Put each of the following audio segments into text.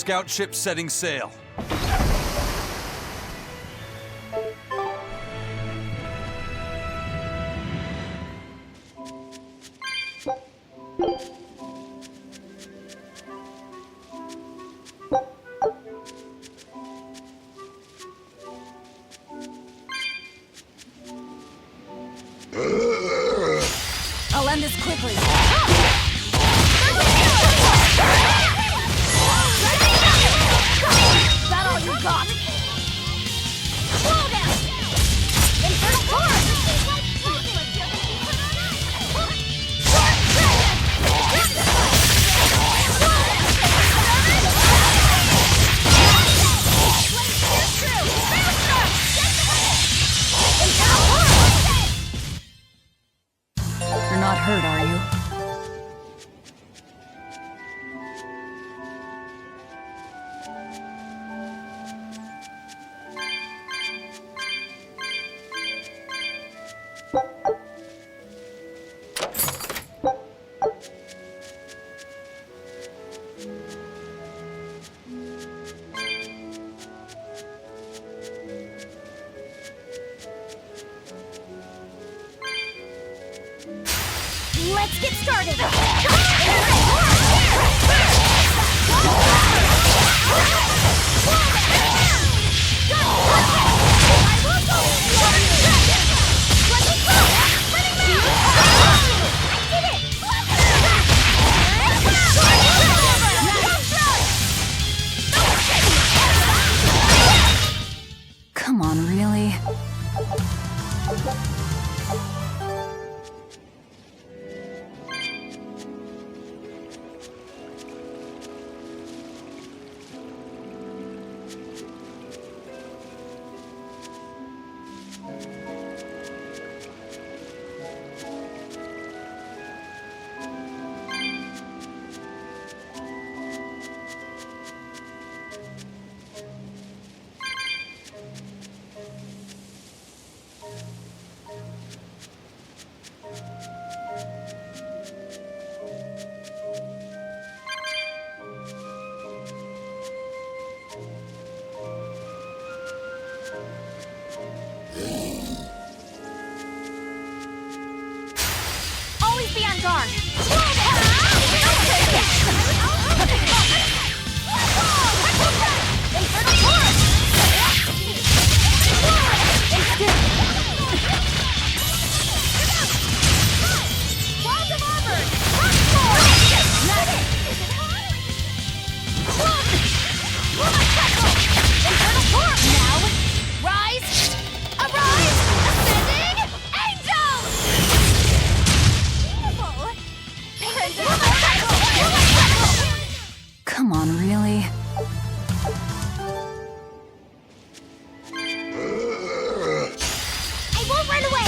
scout ship setting sail. I'll end this quickly. Is that all you got? Slow down! Infernal Torrent! You're not hurt, are you? Let's get started! Come on, really? Always be on guard. Come on, really? I won't run away!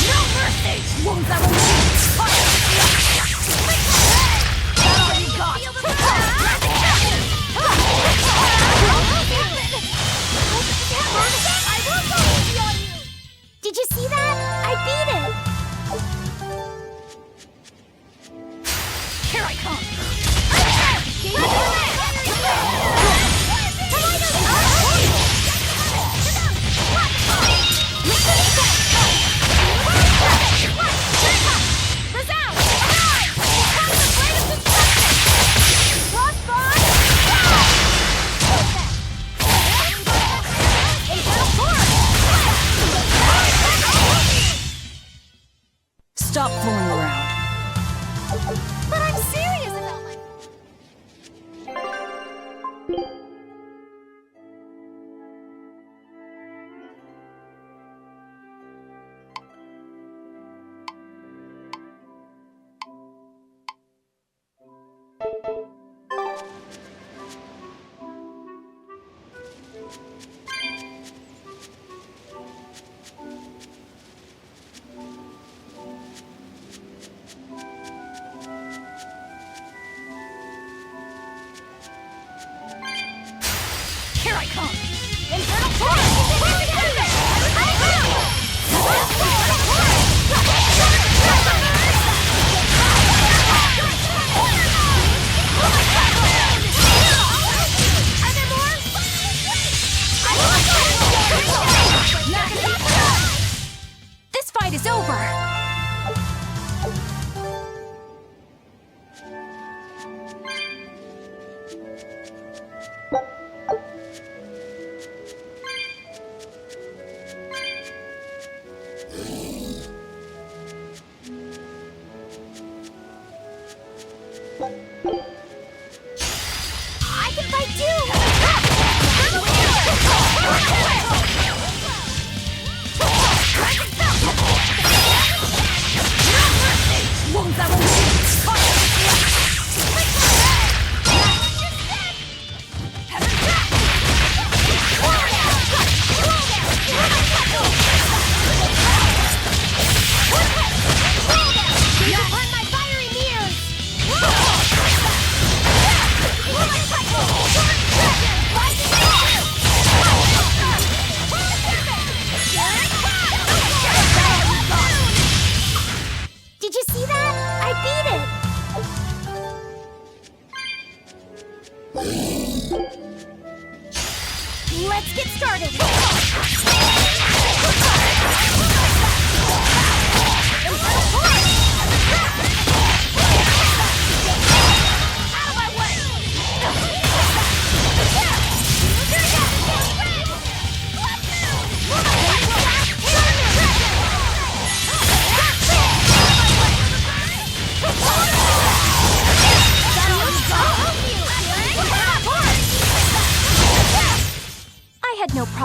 No mercy! Wounds that will Did you see that? I beat it! Here I come! Stop fooling around. But I'm serious about my...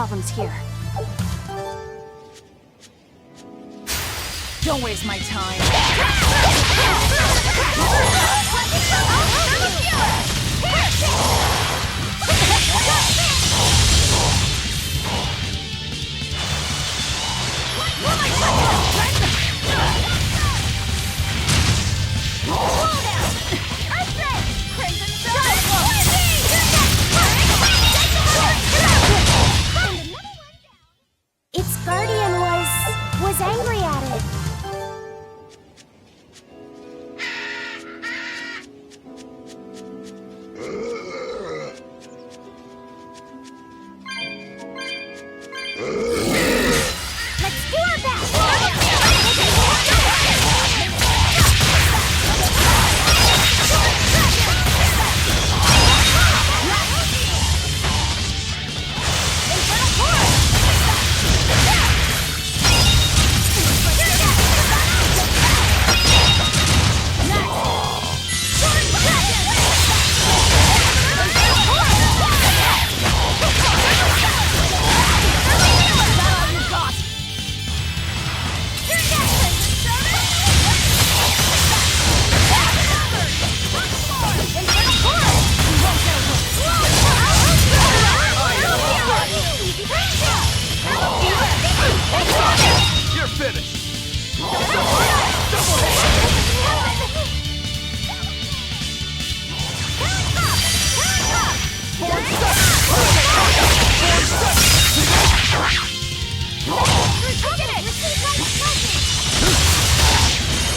problems here. Don't waste my time. Its guardian was angry at it. Let's do our best. You're finished!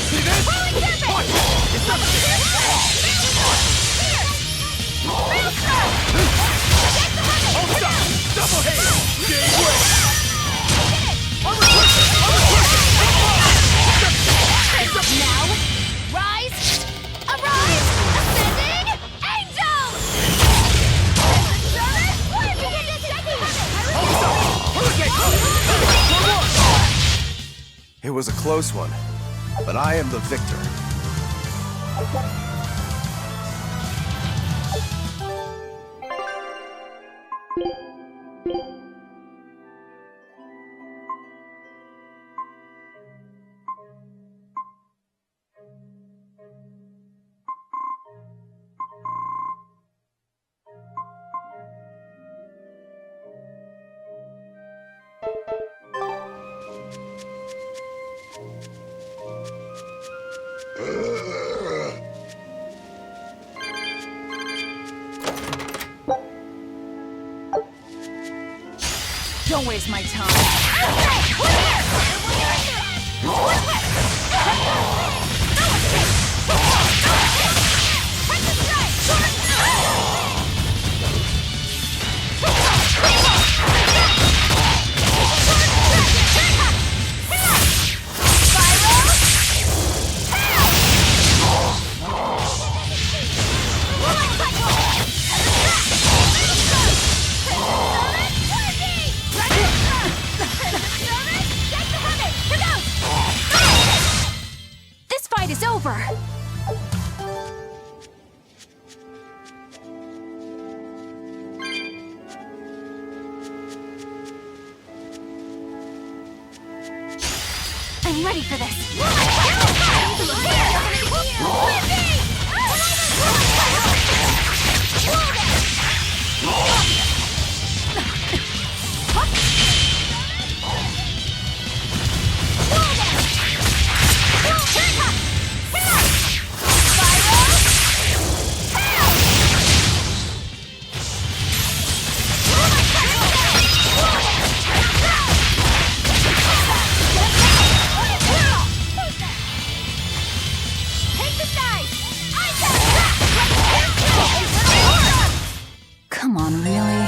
See this? Watch it! It's not hold up! Double hail! Game win! Now, rise, arise, ascending, angels! Where did you get this It was a close one, but I am the victor. Don't waste my time. This fight is over. I'm ready for this. Come on, really?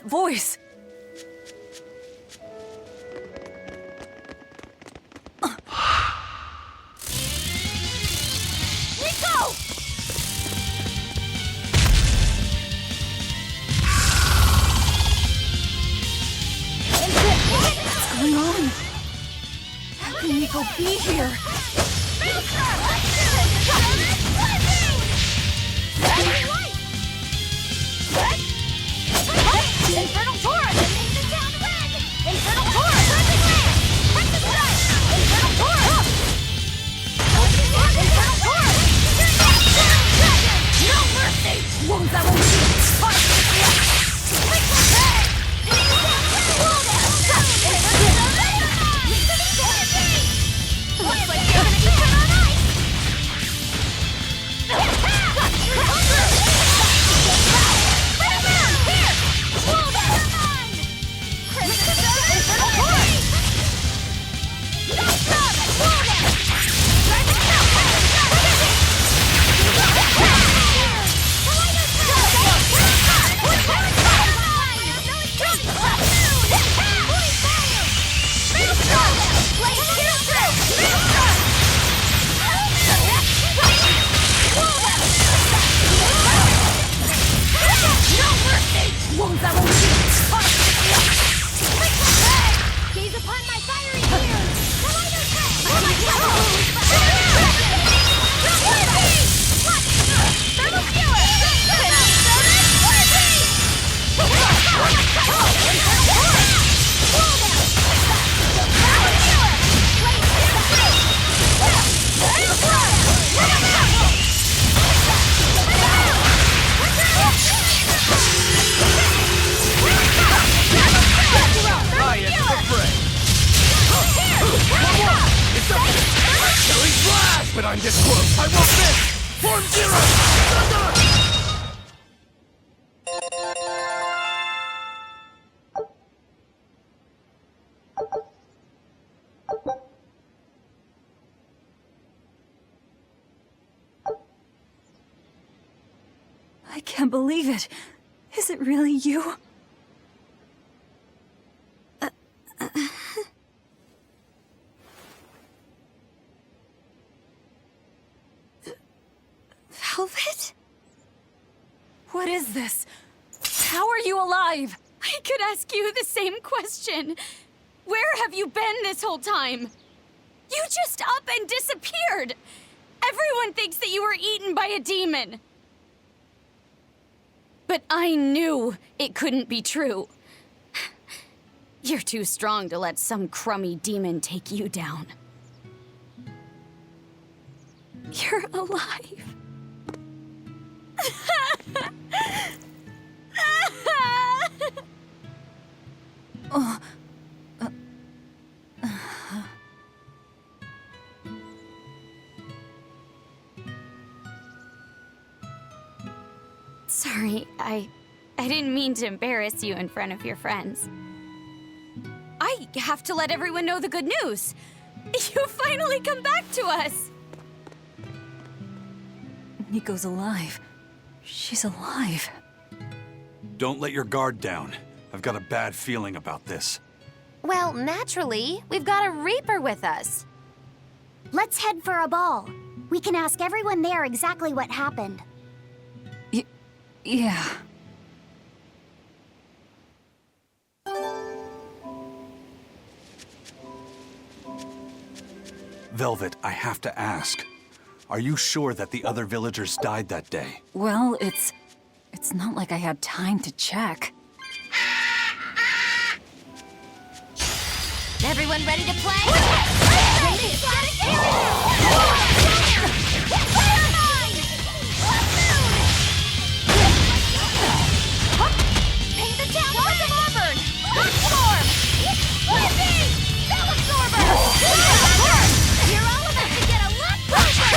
voice? Nico! What's going on? How can Nico be here? Infernal Taurus! Down red! Infernal Taurus! Press the strike! Infernal Taurus! Infernal Taurus! No mercy! Won't that won't Looks like you're gonna be put on ice! Gaze upon my fiery tears! I am the prey. It's up. Killing blast! But I'm this close. I won't miss. Form zero. Thunder! I can't believe it. Is it really you? Velvet? What is this? How are you alive? I could ask you the same question. Where have you been this whole time? You just up and disappeared. Everyone thinks that you were eaten by a demon. But I knew it couldn't be true. You're too strong to let some crummy demon take you down. You're alive. Sorry, I didn't mean to embarrass you in front of your friends. I have to let everyone know the good news. You finally come back to us. Nico's alive. She's alive. Don't let your guard down. I've got a bad feeling about this. Well, naturally, we've got a Reaper with us. Let's head for a ball. We can ask everyone there exactly what happened. Yeah. Velvet, I have to ask. Are you sure that the other villagers died that day? Well, it's not like I had time to check. Everyone ready to play? Paint the town north of Auburn! Storm! Whippy! Spell absorber! Your element to get a lot closer!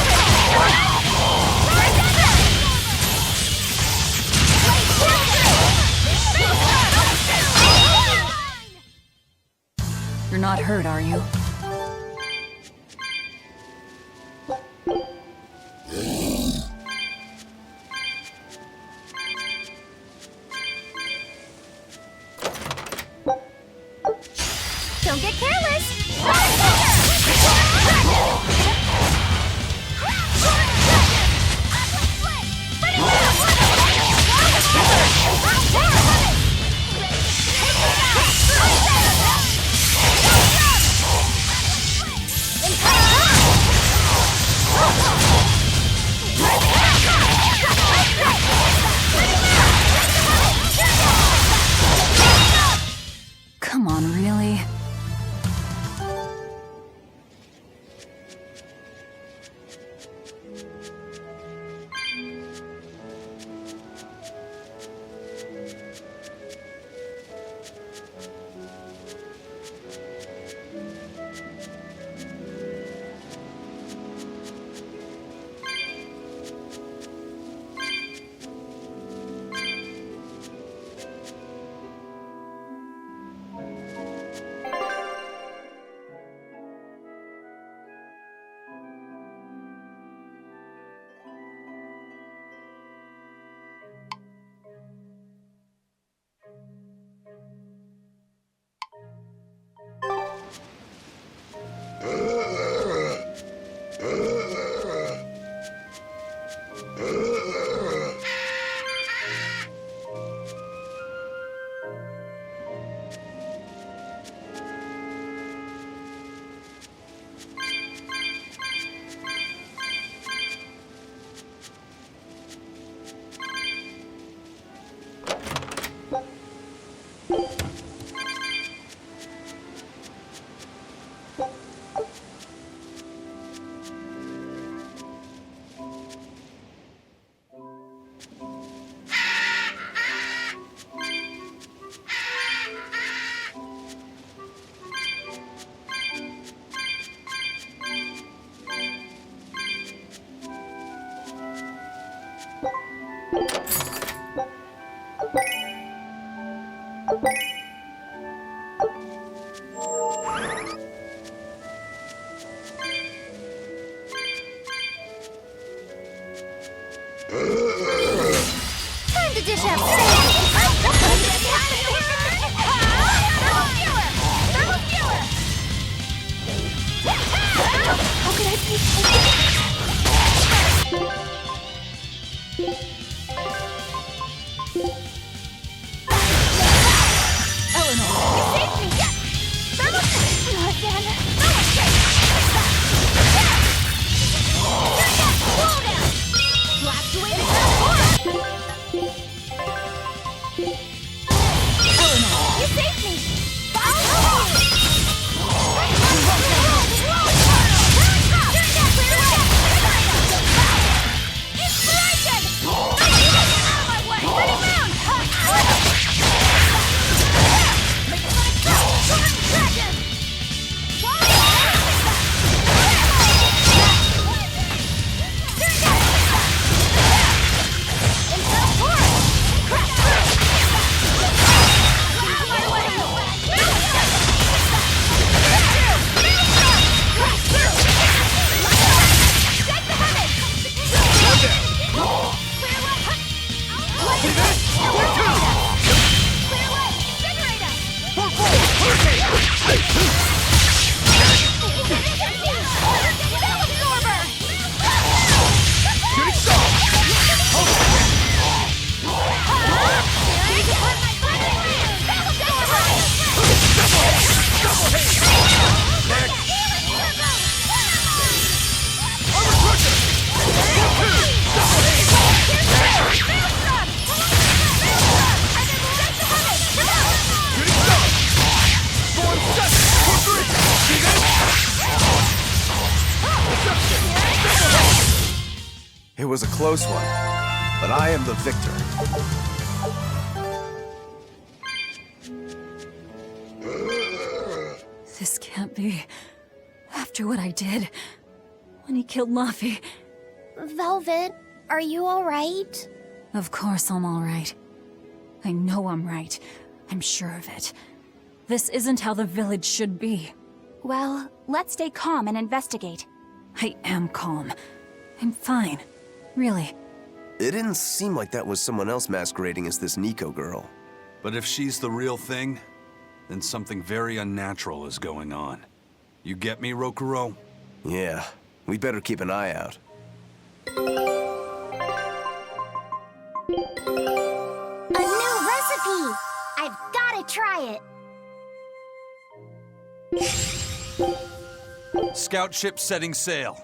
You're not hurt, are you? Time to dish out How could I Eleanor, you saved me! Yes! Not again! Blast away the Eleanor, you saved me! It was a close one, but I am the victor. This can't be. After what I did, when he killed Laffy. Velvet, are you alright? Of course I'm all right. I know I'm right. I'm sure of it. This isn't how the village should be. Well, let's stay calm and investigate. I am calm. I'm fine. Really. It didn't seem like that was someone else masquerading as this Nico girl. But if she's the real thing, then something very unnatural is going on. You get me, Rokuro? Yeah, we better keep an eye out. A new recipe! I've gotta try it! Scout ship setting sail.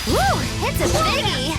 Woo! It's a biggie!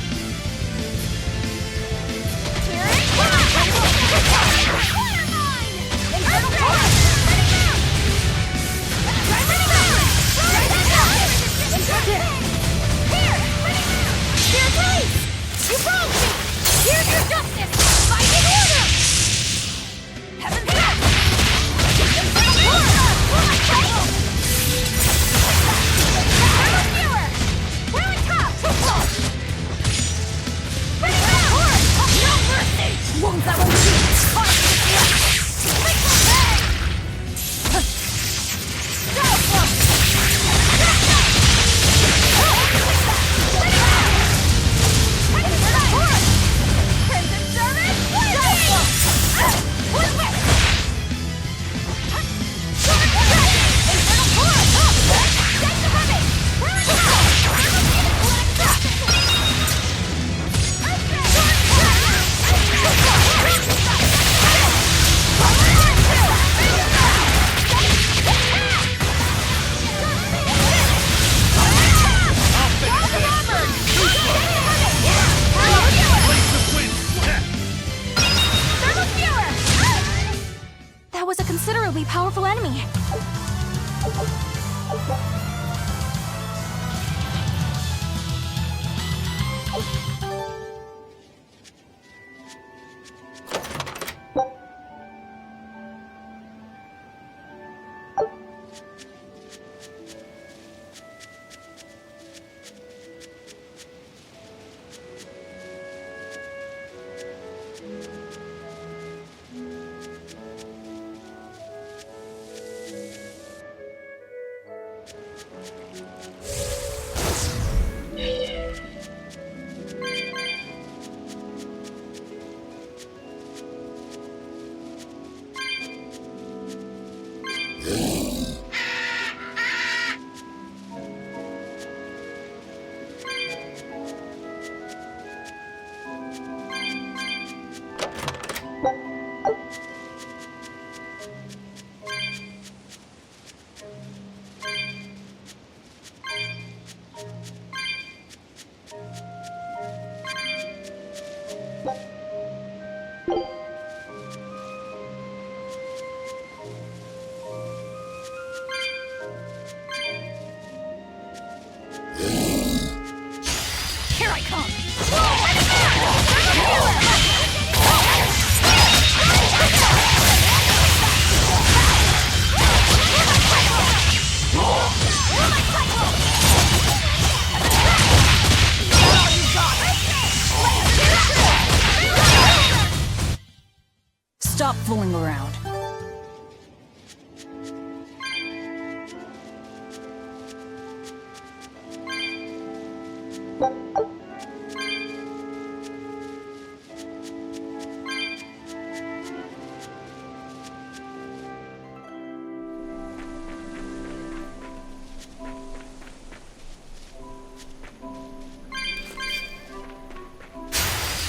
Stop fooling around.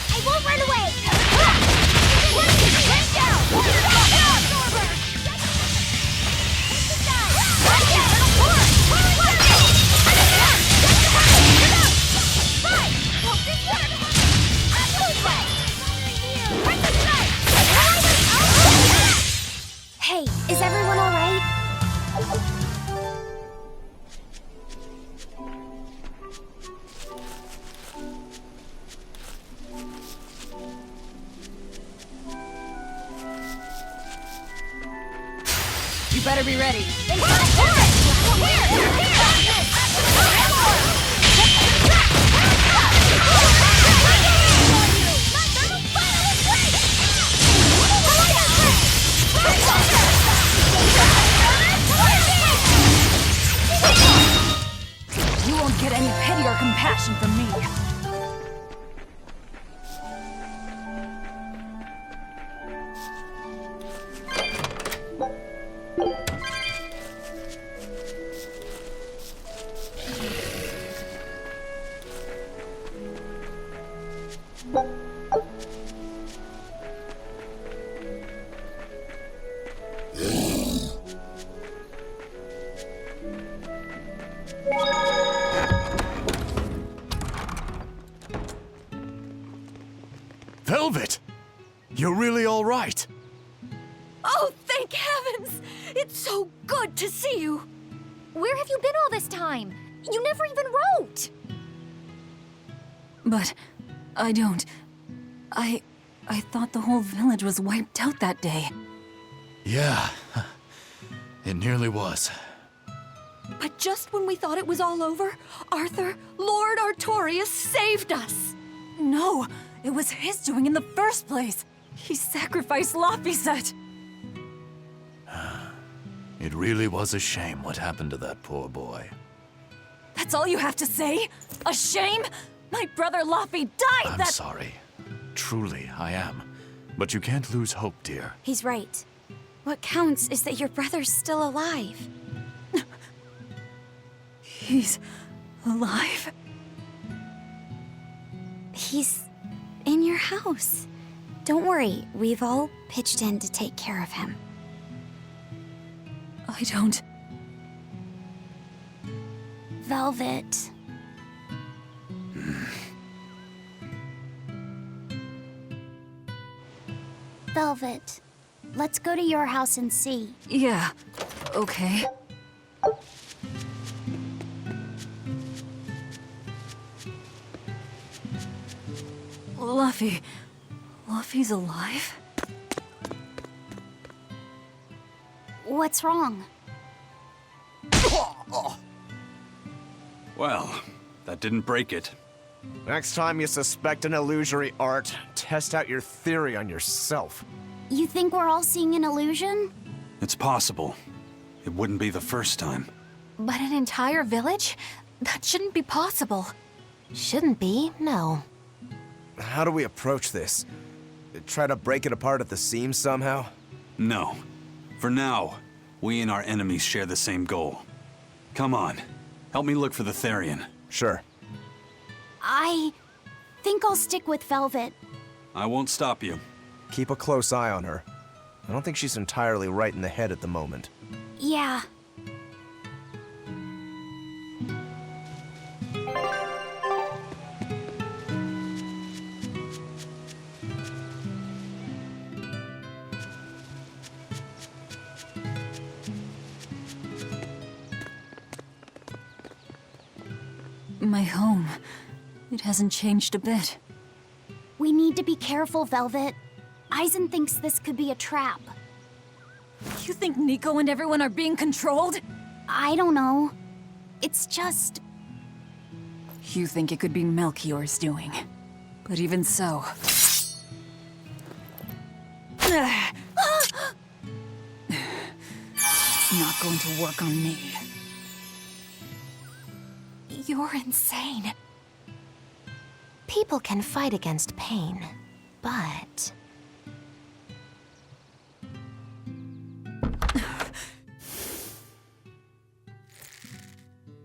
I won't run away! Right down! Absorber! Hey, is everyone all right? You better be ready. You won't get any pity or compassion from me. Velvet! You're really all right. Oh, thank heavens! It's so good to see you! Where have you been all this time? You never even wrote! But I don't. I thought the whole village was wiped out that day. Yeah, it nearly was. But just when we thought it was all over, Arthur, Lord Artorias saved us! No, it was his doing in the first place. He sacrificed Laphicet. It really was a shame what happened to that poor boy. That's all you have to say? A shame? My brother Laffy died I'm sorry. Truly, I am. But you can't lose hope, dear. He's right. What counts is that your brother's still alive. He's alive? He's in your house. Don't worry, we've all pitched in to take care of him. I don't... Velvet. Velvet, let's go to your house and see. Yeah, okay. Luffy... Luffy's alive? What's wrong? Well, that didn't break it. Next time you suspect an illusory art, test out your theory on yourself. You think we're all seeing an illusion? It's possible. It wouldn't be the first time. But an entire village? That shouldn't be possible. Shouldn't be, no. How do we approach this? Try to break it apart at the seams somehow? No. For now, we and our enemies share the same goal. Come on. Help me look for the Therian. Sure. I think I'll stick with Velvet. I won't stop you. Keep a close eye on her. I don't think she's entirely right in the head at the moment. Yeah. My home. It hasn't changed a bit. We need to be careful, Velvet. Eisen thinks this could be a trap. You think Nico and everyone are being controlled? I don't know. It's just... You think it could be Melchior's doing. But even so... It's not going to work on me. You're insane. People can fight against pain, but...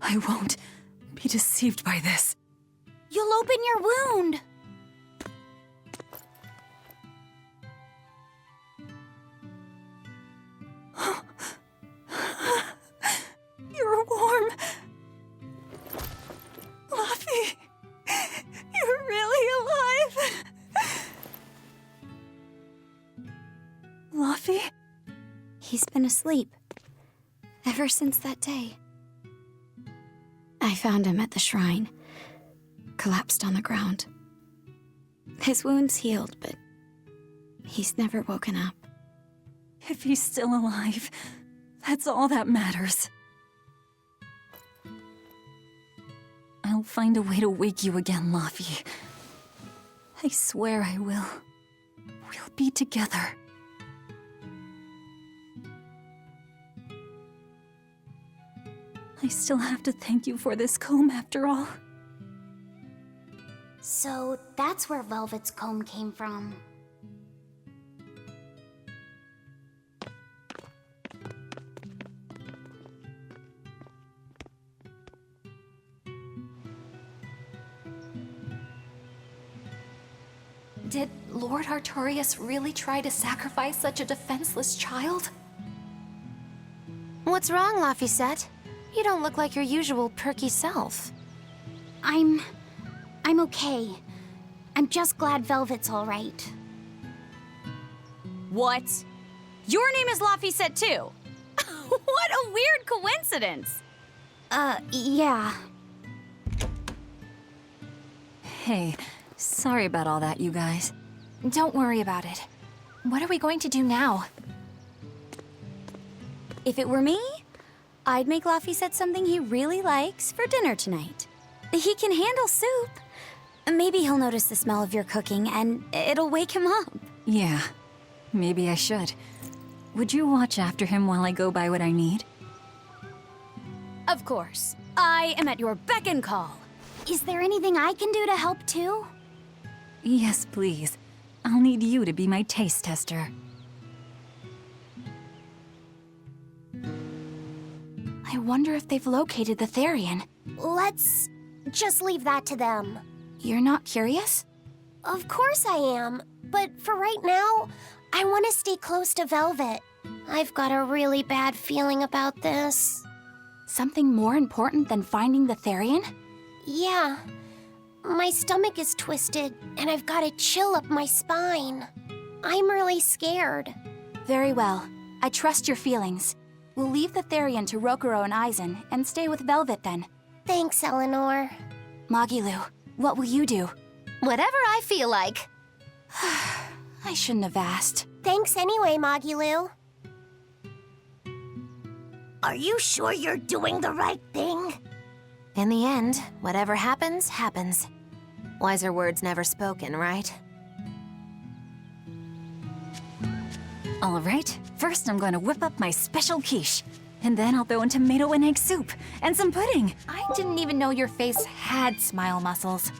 I won't be deceived by this. You'll open your wound! You're warm. Luffy, you're really alive. Luffy? He's been asleep. Ever since that day. I found him at the shrine. Collapsed on the ground. His wounds healed, but he's never woken up. If he's still alive, that's all that matters. I'll find a way to wake you again, Luffy. I swear I will. We'll be together. I still have to thank you for this comb after all. So that's where Velvet's comb came from. Did Lord Artorias really try to sacrifice such a defenseless child? What's wrong, Laphicet? You don't look like your usual perky self. I'm okay. I'm just glad Velvet's all right. What? Your name is Laphicet too? What a weird coincidence! Yeah. Hey, sorry about all that, you guys. Don't worry about it. What are we going to do now? If it were me, I'd make Laphicet something he really likes for dinner tonight. He can handle soup. Maybe he'll notice the smell of your cooking and it'll wake him up. Yeah, maybe I should. Would you watch after him while I go buy what I need? Of course. I am at your beck and call. Is there anything I can do to help too? Yes, please. I'll need you to be my taste tester. I wonder if they've located the Therian. Let's just leave that to them. You're not curious? Of course I am, but for right now, I want to stay close to Velvet. I've got a really bad feeling about this. Something more important than finding the Therian? Yeah. My stomach is twisted, and I've got a chill up my spine. I'm really scared. Very well. I trust your feelings. We'll leave the Therian to Rokuro and Eisen, and stay with Velvet then. Thanks, Eleanor. Magilu, what will you do? Whatever I feel like. I shouldn't have asked. Thanks anyway, Magilu. Are you sure you're doing the right thing? In the end, whatever happens, happens. Wiser words never spoken, right? All right, first I'm going to whip up my special quiche. And then I'll throw in tomato and egg soup, and some pudding. I didn't even know your face had smile muscles.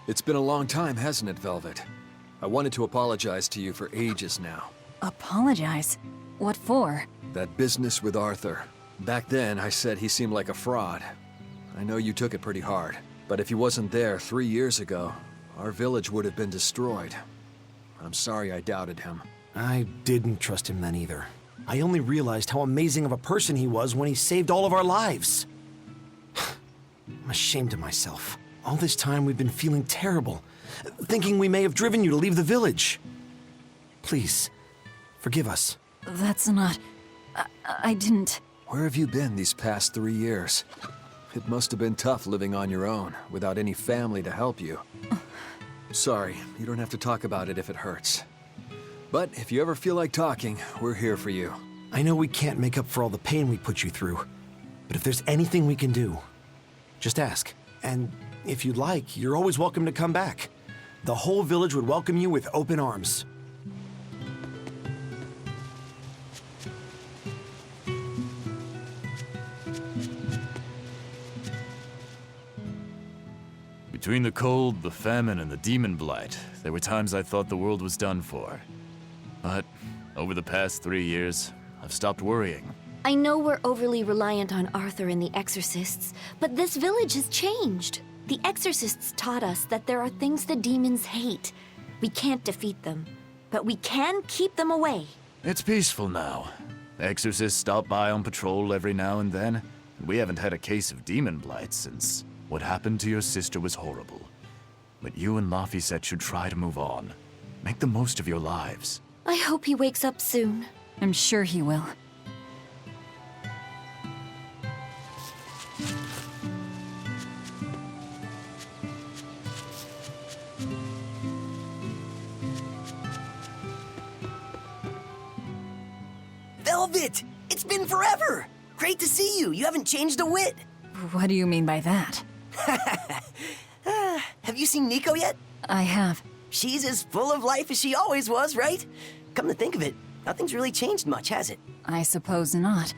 It's been a long time, hasn't it, Velvet? I wanted to apologize to you for ages now. Apologize? What for? That business with Arthur. Back then, I said he seemed like a fraud. I know you took it pretty hard, but if he wasn't there 3 years ago, our village would have been destroyed. I'm sorry I doubted him. I didn't trust him then either. I only realized how amazing of a person he was when he saved all of our lives. I'm ashamed of myself. All this time we've been feeling terrible, thinking we may have driven you to leave the village. Please, forgive us. That's not... I didn't... Where have you been these past 3 years? It must have been tough living on your own, without any family to help you. Sorry, you don't have to talk about it if it hurts. But if you ever feel like talking, we're here for you. I know we can't make up for all the pain we put you through, but if there's anything we can do, just ask. And if you'd like, you're always welcome to come back. The whole village would welcome you with open arms. Between the cold, the famine, and the demon blight, there were times I thought the world was done for. But over the past 3 years, I've stopped worrying. I know we're overly reliant on Arthur and the Exorcists, but this village has changed. The Exorcists taught us that there are things the demons hate. We can't defeat them, but we can keep them away. It's peaceful now. Exorcists stop by on patrol every now and then, and we haven't had a case of demon blight since what happened to your sister was horrible. But you and Laphicet should try to move on. Make the most of your lives. I hope he wakes up soon. I'm sure he will. Velvet! It's been forever! Great to see you. You haven't changed a whit. What do you mean by that? Have you seen Nico yet? I have. She's as full of life as she always was, right? Come to think of it, nothing's really changed much, has it? I suppose not.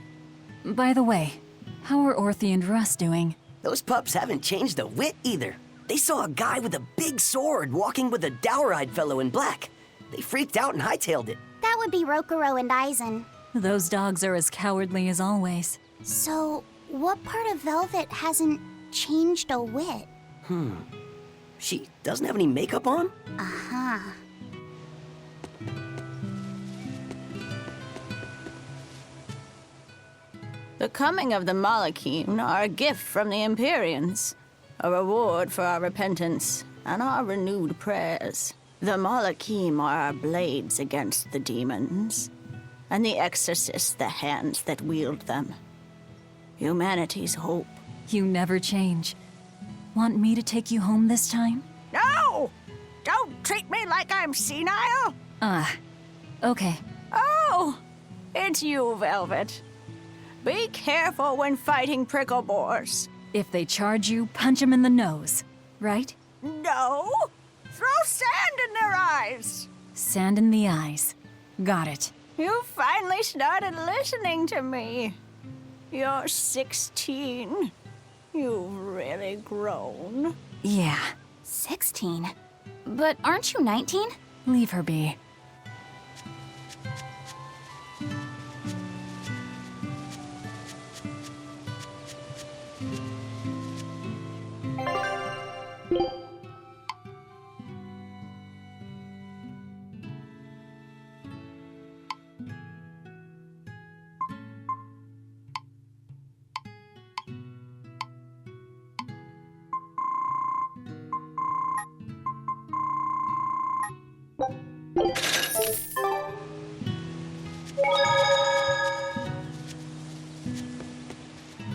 By the way, how are Orthy and Russ doing? Those pups haven't changed a whit either. They saw a guy with a big sword walking with a dour-eyed fellow in black. They freaked out and hightailed it. That would be Rokuro and Aizen. Those dogs are as cowardly as always. So, what part of Velvet hasn't changed a whit? She doesn't have any makeup on? Uh-huh. The coming of the Malachim are a gift from the Empyreans, a reward for our repentance and our renewed prayers. The Malachim are our blades against the demons, and the Exorcists the hands that wield them. Humanity's hope. You never change. Want me to take you home this time? No! Don't treat me like I'm senile! Okay. Oh! It's you, Velvet. Be careful when fighting prickle boars. If they charge you, punch them in the nose, right? No! Throw sand in their eyes! Sand in the eyes. Got it. You finally started listening to me. You're 16. You've really grown. Yeah. 16? But aren't you 19? Leave her be.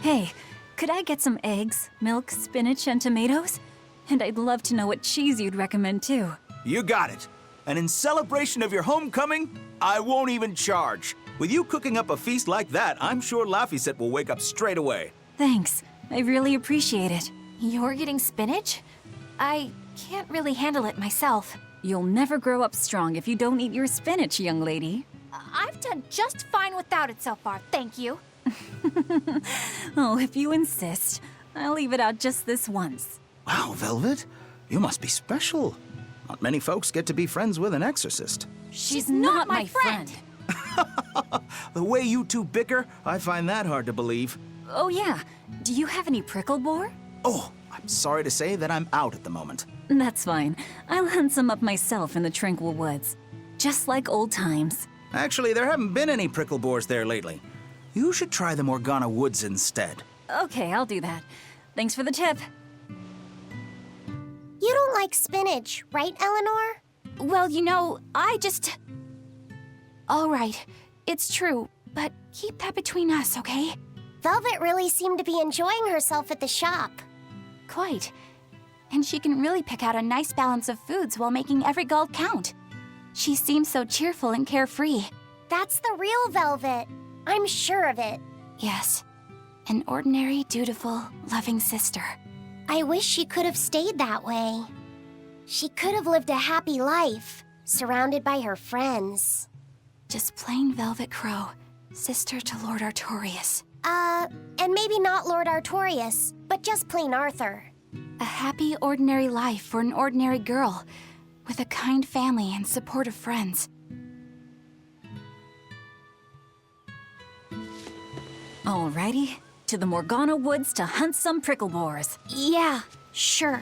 Hey, could I get some eggs, milk, spinach, and tomatoes? And I'd love to know what cheese you'd recommend too. You got it. And in celebration of your homecoming, I won't even charge. With you cooking up a feast like that, I'm sure Laphicet will wake up straight away. Thanks. I really appreciate it. You're getting spinach? I can't really handle it myself. You'll never grow up strong if you don't eat your spinach, young lady. I've done just fine without it so far, thank you. Oh, if you insist. I'll leave it out just this once. Wow, Velvet, you must be special. Not many folks get to be friends with an exorcist. She's not my friend. The way you two bicker, I find that hard to believe. Oh yeah, do you have any prickle boar? Oh, I'm sorry to say that I'm out at the moment. That's fine. I'll hunt some up myself in the tranquil woods. just like old times. Actually, there haven't been any prickle boars there lately. You should try the Morgana Woods instead. Okay, I'll do that. Thanks for the tip. You don't like spinach, right, Eleanor? Well, you know, I just... All right, it's true, but keep that between us, okay? Velvet really seemed to be enjoying herself at the shop. Quite. And she can really pick out a nice balance of foods while making every gulp count. She seems so cheerful and carefree. That's the real Velvet. I'm sure of it. Yes. An ordinary, dutiful, loving sister. I wish she could have stayed that way. She could have lived a happy life, surrounded by her friends. Just plain Velvet Crow, sister to Lord Artorias. And maybe not Lord Artorias, but just plain Arthur. A happy, ordinary life for an ordinary girl, with a kind family and supportive friends. Alrighty, to the Morgana Woods to hunt some prickle boars. Yeah, sure.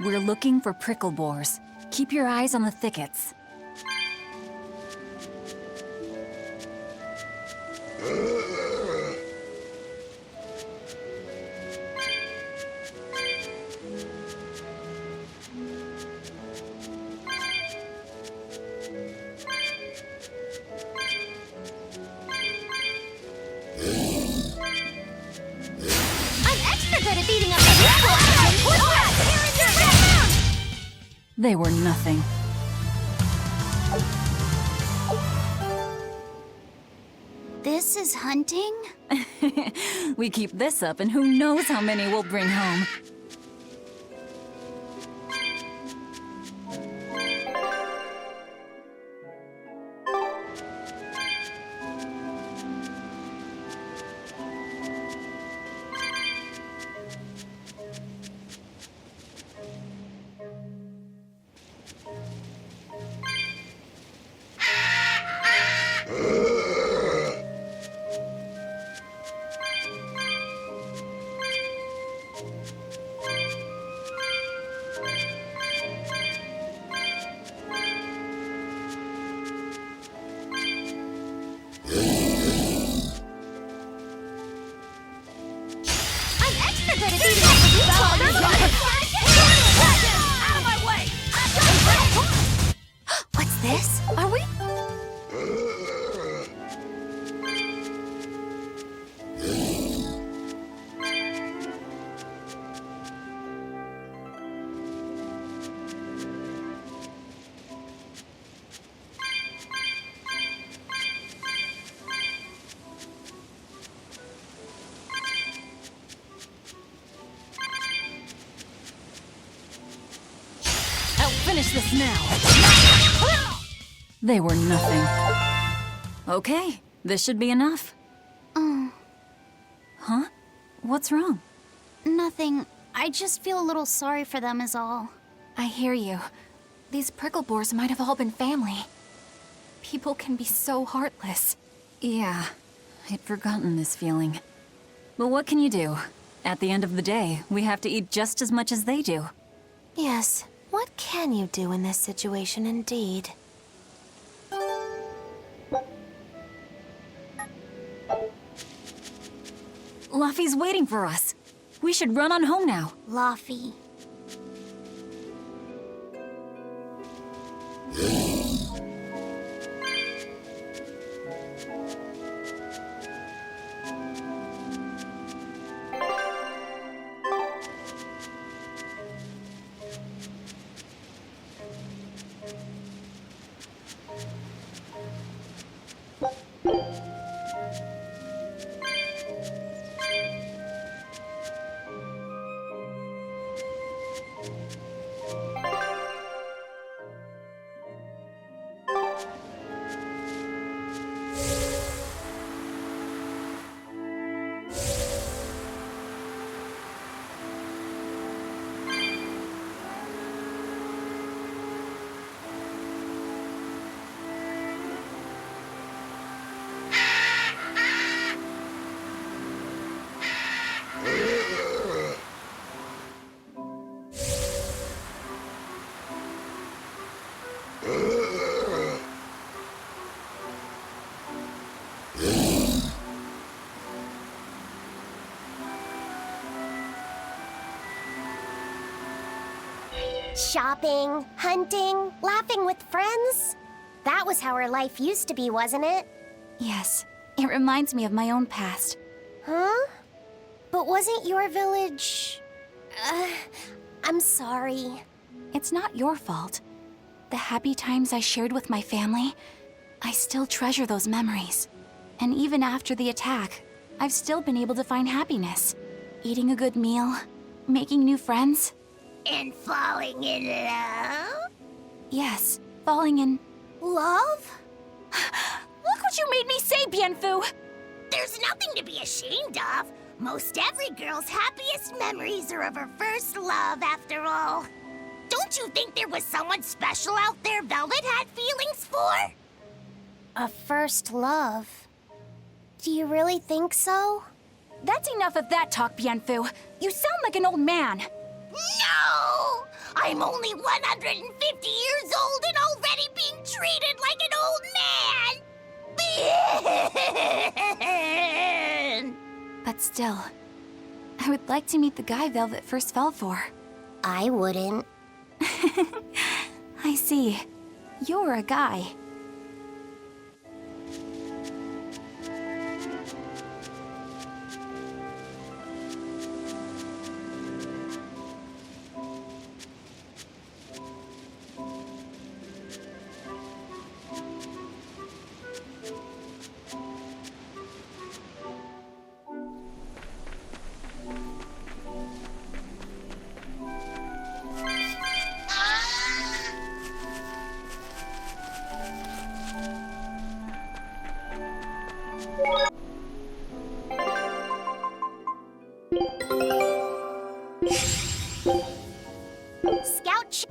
We're looking for prickle boars. Keep your eyes on the thickets. They were nothing. This is hunting? We keep this up and who knows how many we'll bring home. What's this? Are we? Finish this now. They were nothing. Okay, this should be enough. Huh? What's wrong? Nothing. I just feel a little sorry for them is all. I hear you. These prickle boars might have all been family. People can be so heartless. Yeah, I'd forgotten this feeling. But what can you do? At the end of the day, we have to eat just as much as they do. Yes. What can you do in this situation, indeed? Laffy's waiting for us. We should run on home now. Laffy. Shopping, hunting, laughing with friends. That was how our life used to be, wasn't it? Yes, it reminds me of my own past. Huh? But wasn't your village... I'm sorry. It's not your fault. The happy times I shared with my family, I still treasure those memories. And even after the attack, I've still been able to find happiness. Eating a good meal, making new friends. And falling in love? Yes, falling in... Love? Look what you made me say, Bienfu! There's nothing to be ashamed of. Most every girl's happiest memories are of her first love, after all. Don't you think there was someone special out there Velvet had feelings for? A first love? Do you really think so? That's enough of that talk, Bienfu. You sound like an old man. No! I'm only 150 years old and already being treated like an old man! But still, I would like to meet the guy Velvet first fell for. I wouldn't. I see. You're a guy. Scout.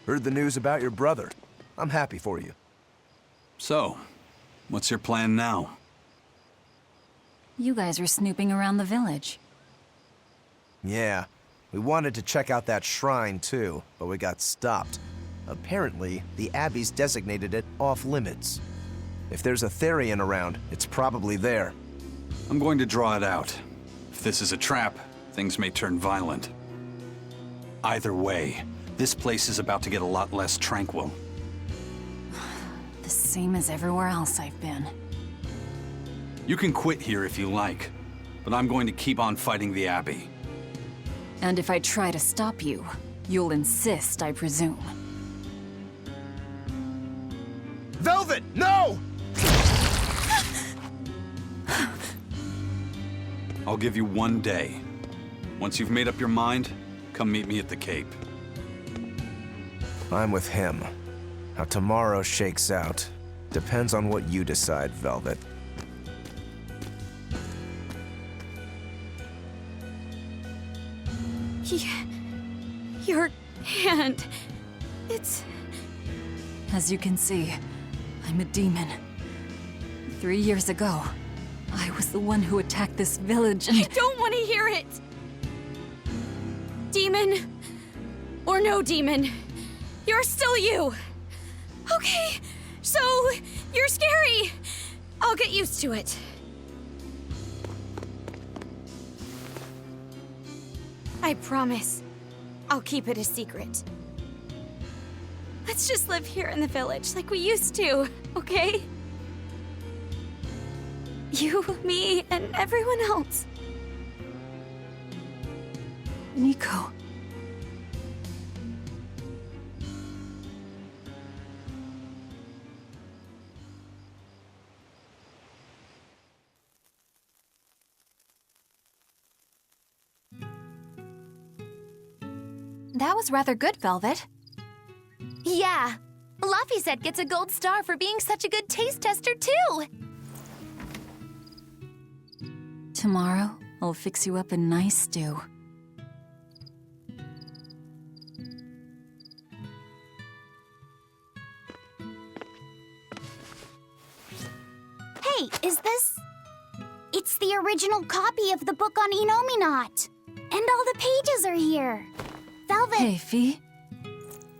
Heard the news about your brother. I'm happy for you. So, what's your plan now? You guys are snooping around the village. Yeah, we wanted to check out that shrine too, but we got stopped. Apparently, the Abbey's designated it off-limits. If there's a Therian around, it's probably there. I'm going to draw it out. If this is a trap, things may turn violent. Either way, this place is about to get a lot less tranquil. The same as everywhere else I've been. You can quit here if you like, but I'm going to keep on fighting the Abbey. And if I try to stop you, you'll insist, I presume. Velvet, no! I'll give you 1 day. Once you've made up your mind, come meet me at the Cape. I'm with him. How tomorrow shakes out depends on what you decide, Velvet. Your hand... it's... As you can see, I'm a demon. 3 years ago, I was the one who attacked this village and... I don't want to hear it! Demon, or no demon, you're still you! Okay, so you're scary. I'll get used to it. I promise, I'll keep it a secret. Let's just live here in the village like we used to, okay? You, me, and everyone else. Nico. That was rather good, Velvet. Yeah. Laphicet gets a gold star for being such a good taste tester, too. Tomorrow, I'll fix you up a nice stew. Hey, is this... It's the original copy of the book on Enominat. And all the pages are here. Velvet... Hey, Fee.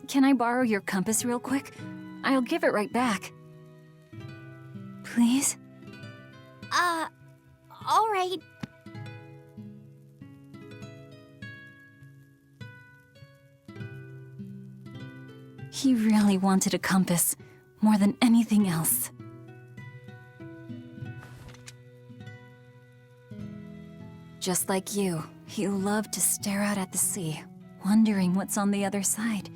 Can I borrow your compass real quick? I'll give it right back. Please? All right. He really wanted a compass, more than anything else. Just like you, he loved to stare out at the sea, wondering what's on the other side.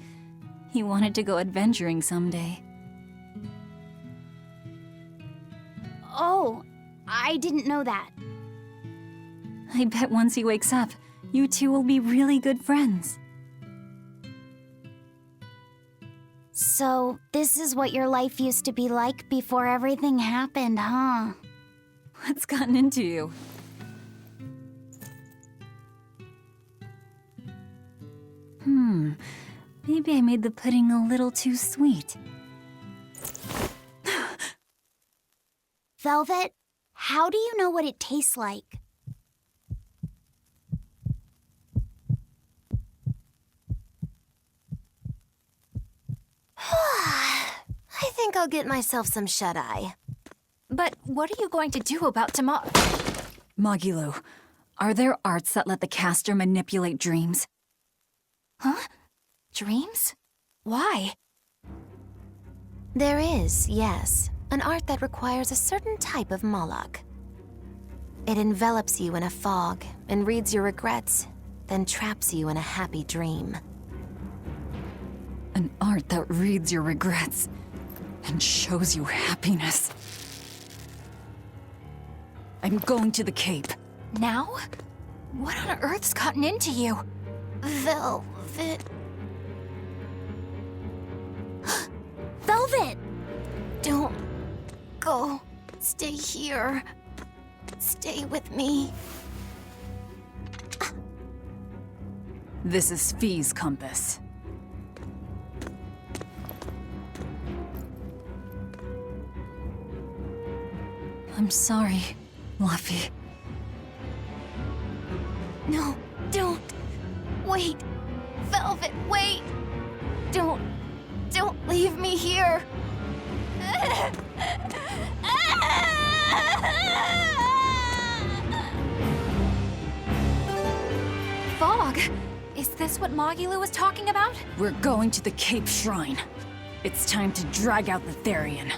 He wanted to go adventuring someday. Oh, I didn't know that. I bet once he wakes up, you two will be really good friends. So, this is what your life used to be like before everything happened, huh? What's gotten into you? Maybe I made the pudding a little too sweet. Velvet, how do you know what it tastes like? I think I'll get myself some shut-eye. But what are you going to do about tomorrow? Magilu, are there arts that let the caster manipulate dreams? Huh? Dreams? Why? There is, yes, an art that requires a certain type of Moloch. It envelops you in a fog and reads your regrets, then traps you in a happy dream. An art that reads your regrets and shows you happiness. I'm going to the Cape. Now? What on earth's gotten into you? Velvet... Velvet! Don't go. Stay here. Stay with me. This is Fee's compass. I'm sorry, Luffy. No, don't. Wait. Velvet, wait. Don't leave me here. Fog? Is this what Magilu was talking about? We're going to the Cape Shrine. It's time to drag out the Therian.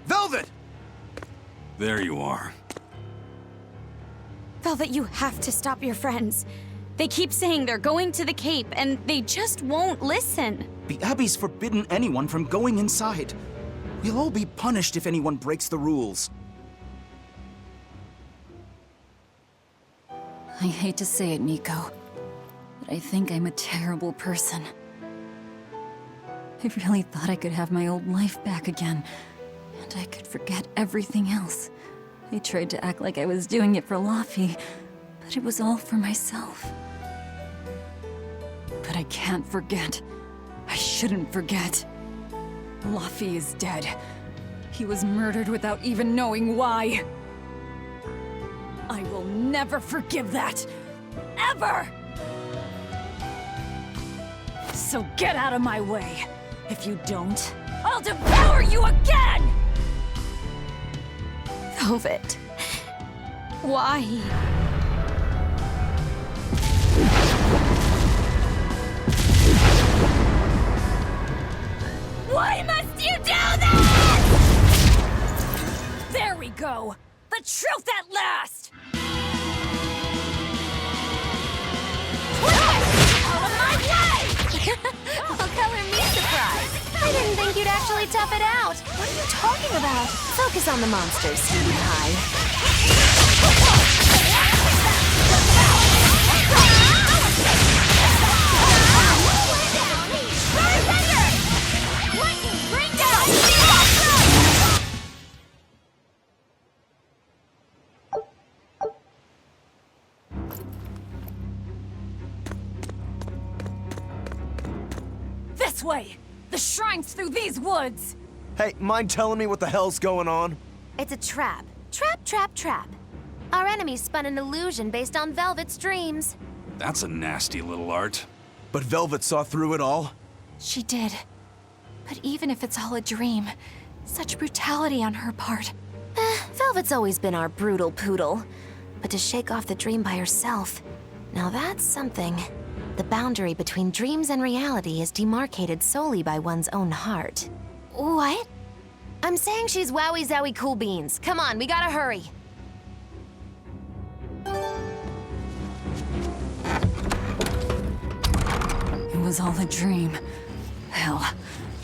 Velvet! There you are. Velvet, you have to stop your friends. They keep saying they're going to the Cape, and they just won't listen. The Abbey's forbidden anyone from going inside. We'll all be punished if anyone breaks the rules. I hate to say it, Nico, but I think I'm a terrible person. I really thought I could have my old life back again, and I could forget everything else. I tried to act like I was doing it for Luffy, but it was all for myself. But I can't forget. I shouldn't forget. Luffy is dead. He was murdered without even knowing why. I will never forgive that. Ever! So get out of my way. If you don't, I'll devour you again! Velvet. Why? Why must you do this? There we go. The truth at last! Out of my way! Well, color me surprised. I didn't think you'd actually tough it out. What are you talking about? Focus on the monsters, sweetie pie. What This way! The shrine's through these woods! Hey, mind telling me what the hell's going on? It's a trap. Trap, trap, trap. Our enemy spun an illusion based on Velvet's dreams. That's a nasty little art. But Velvet saw through it all? She did. But even if it's all a dream, such brutality on her part. Velvet's always been our brutal poodle. But to shake off the dream by herself, now that's something. The boundary between dreams and reality is demarcated solely by one's own heart. What? I'm saying she's wowie zowie cool beans. Come on, we gotta hurry. It was all a dream. Hell,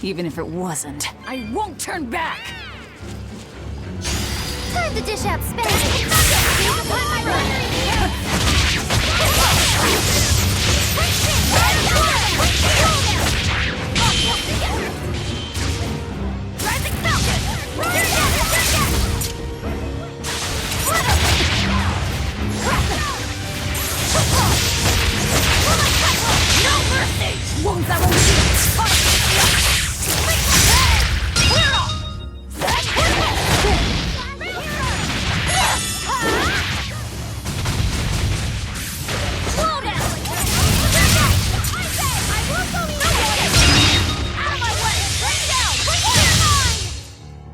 even if it wasn't, I won't turn back! Time to dish out Wounds I won't shoot!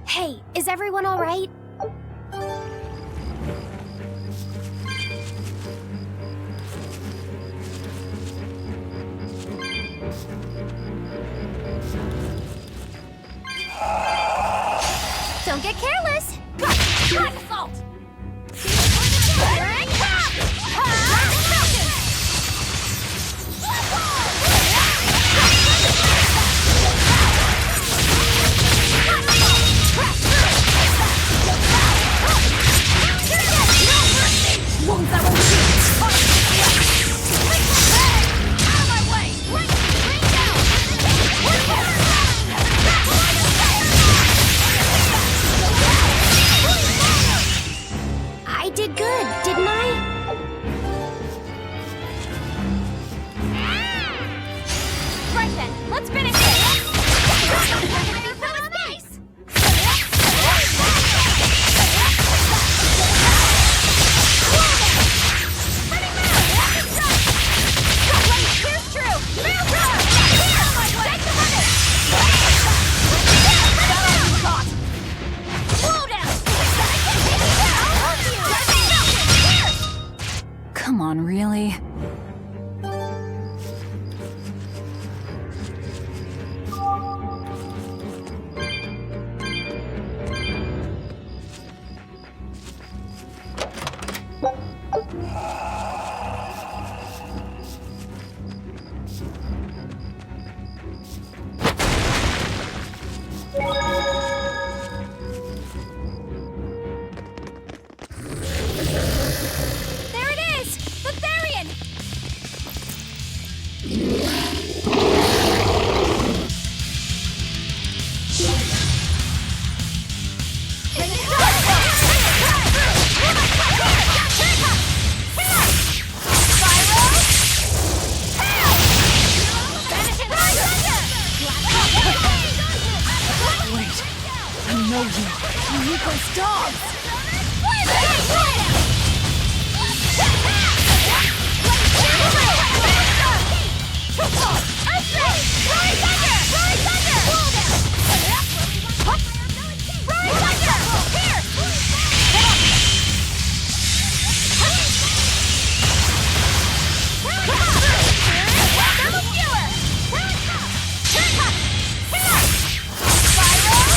Hey, is everyone all right? Don't get careless! Black assault! Wounds I won't shoot! Out of my way! Bring down! I did good, didn't I? Right then, let's finish it! Come on, really? There it is! The Therian! Wait, I know you. You need those dogs! Spiral!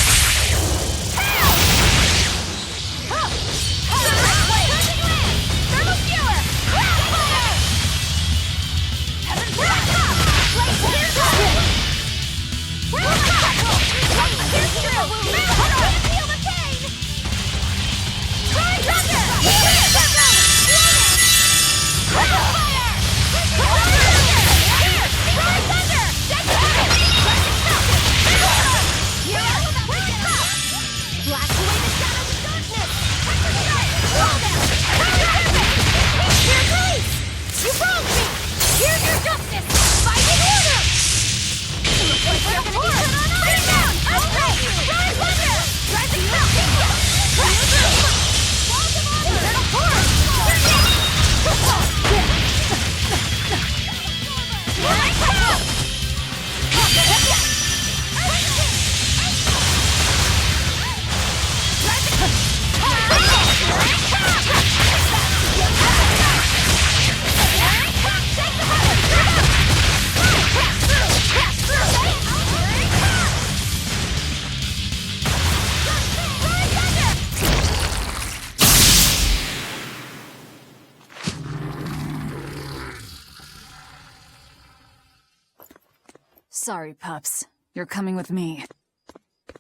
Sorry, pups. You're coming with me.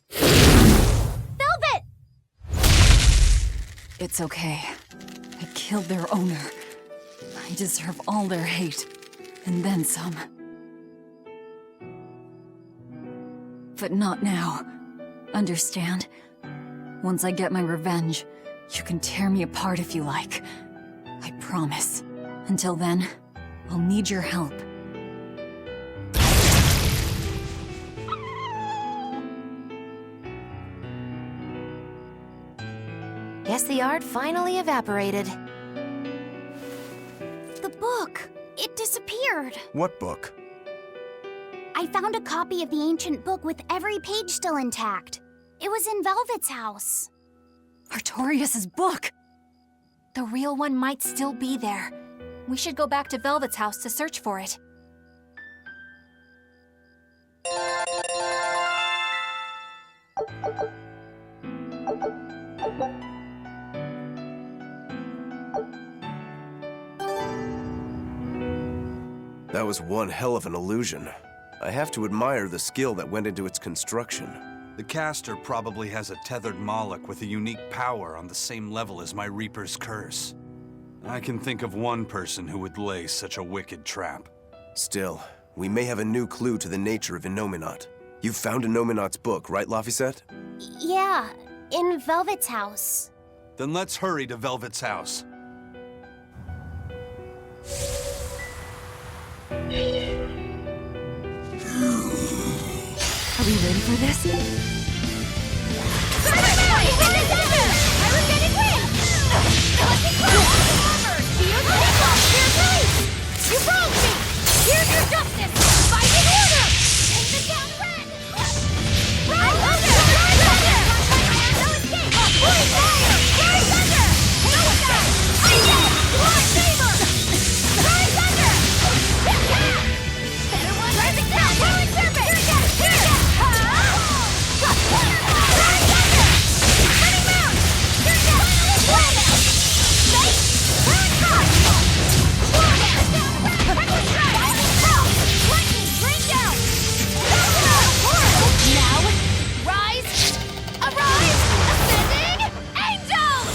Velvet! It's okay. I killed their owner. I deserve all their hate. And then some. But not now. Understand? Once I get my revenge, you can tear me apart if you like. I promise. Until then, I'll need your help. Guess the art finally evaporated. The book. It disappeared. What book? I found a copy of the ancient book with every page still intact. It was in Velvet's house. Artorias' book! The real one might still be there. We should go back to Velvet's house to search for it. That was one hell of an illusion. I have to admire the skill that went into its construction. The caster probably has a tethered Moloch with a unique power on the same level as my Reaper's curse. I can think of one person who would lay such a wicked trap. Still, we may have a new clue to the nature of Innominat. You found Innominat's book, right, Laphicet? Yeah, in Velvet's house. Then let's hurry to Velvet's house. Are we ready for this? You broke me! Here's your justice! Fight in order! Take the town red! Rise under! Rise under! No escape! Boy fire! Rise under! No escape! Blood saber! Rise under! Better one! Rising down! Rolling serpent! Here! Rise under! Running mound! Here! Snake! Turn cross! Now, rise, arise, ascending angels!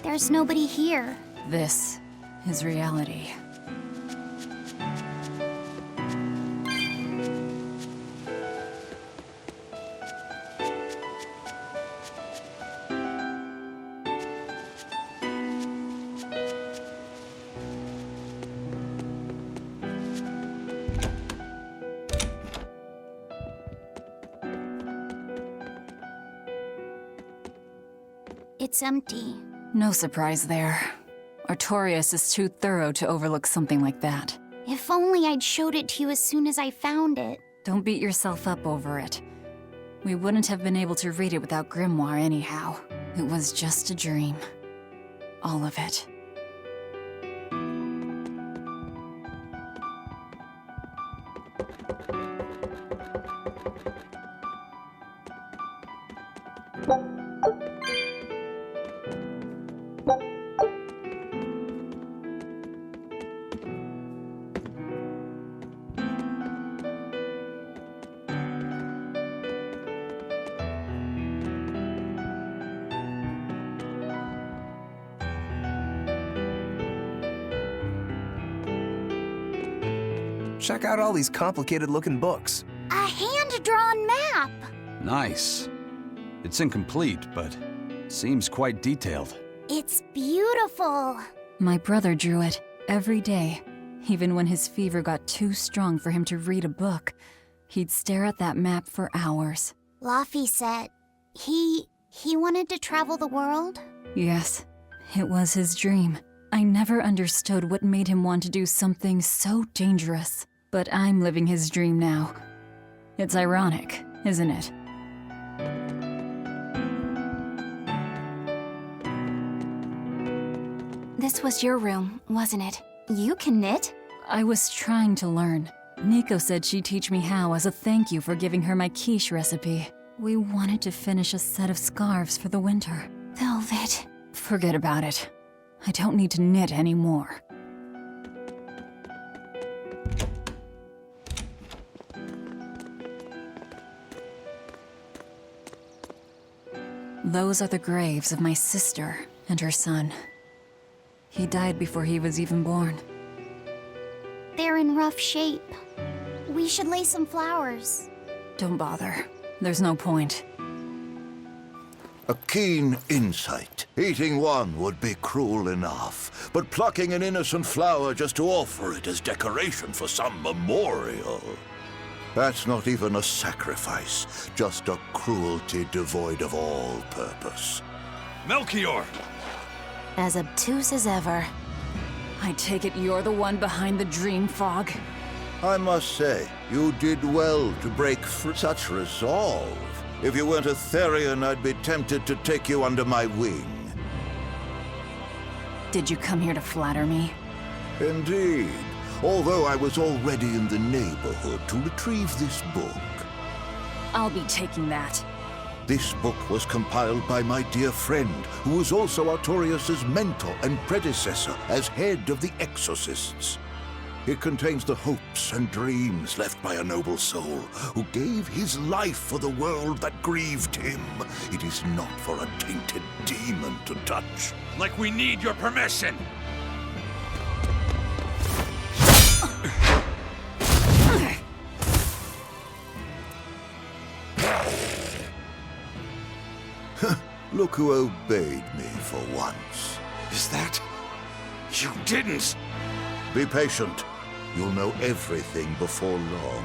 There's nobody here. This is reality. It's empty. No surprise there. Artorias is too thorough to overlook something like that. If only I'd showed it to you as soon as I found it. Don't beat yourself up over it. We wouldn't have been able to read it without Grimoire anyhow. It was just a dream. All of it. Check out all these complicated-looking books. A hand-drawn map! Nice. It's incomplete, but seems quite detailed. It's beautiful. My brother drew it every day. Even when his fever got too strong for him to read a book, he'd stare at that map for hours. Laffy said he wanted to travel the world? Yes, it was his dream. I never understood what made him want to do something so dangerous. But I'm living his dream now. It's ironic, isn't it? This was your room, wasn't it? You can knit? I was trying to learn. Nico said she'd teach me how as a thank you for giving her my quiche recipe. We wanted to finish a set of scarves for the winter. Velvet. Forget about it. I don't need to knit anymore. Those are the graves of my sister and her son. He died before he was even born. They're in rough shape. We should lay some flowers. Don't bother. There's no point. A keen insight. Eating one would be cruel enough, but plucking an innocent flower just to offer it as decoration for some memorial. That's not even a sacrifice, just a cruelty devoid of all purpose. Melchior! As obtuse as ever. I take it you're the one behind the dream fog? I must say, you did well to break such resolve. If you weren't a Therian, I'd be tempted to take you under my wing. Did you come here to flatter me? Indeed. Although I was already in the neighborhood to retrieve this book. I'll be taking that. This book was compiled by my dear friend, who was also Artorias' mentor and predecessor as head of the Exorcists. It contains the hopes and dreams left by a noble soul who gave his life for the world that grieved him. It is not for a tainted demon to touch. Like we need your permission! Look who obeyed me for once. Is that... You didn't! Be patient. You'll know everything before long.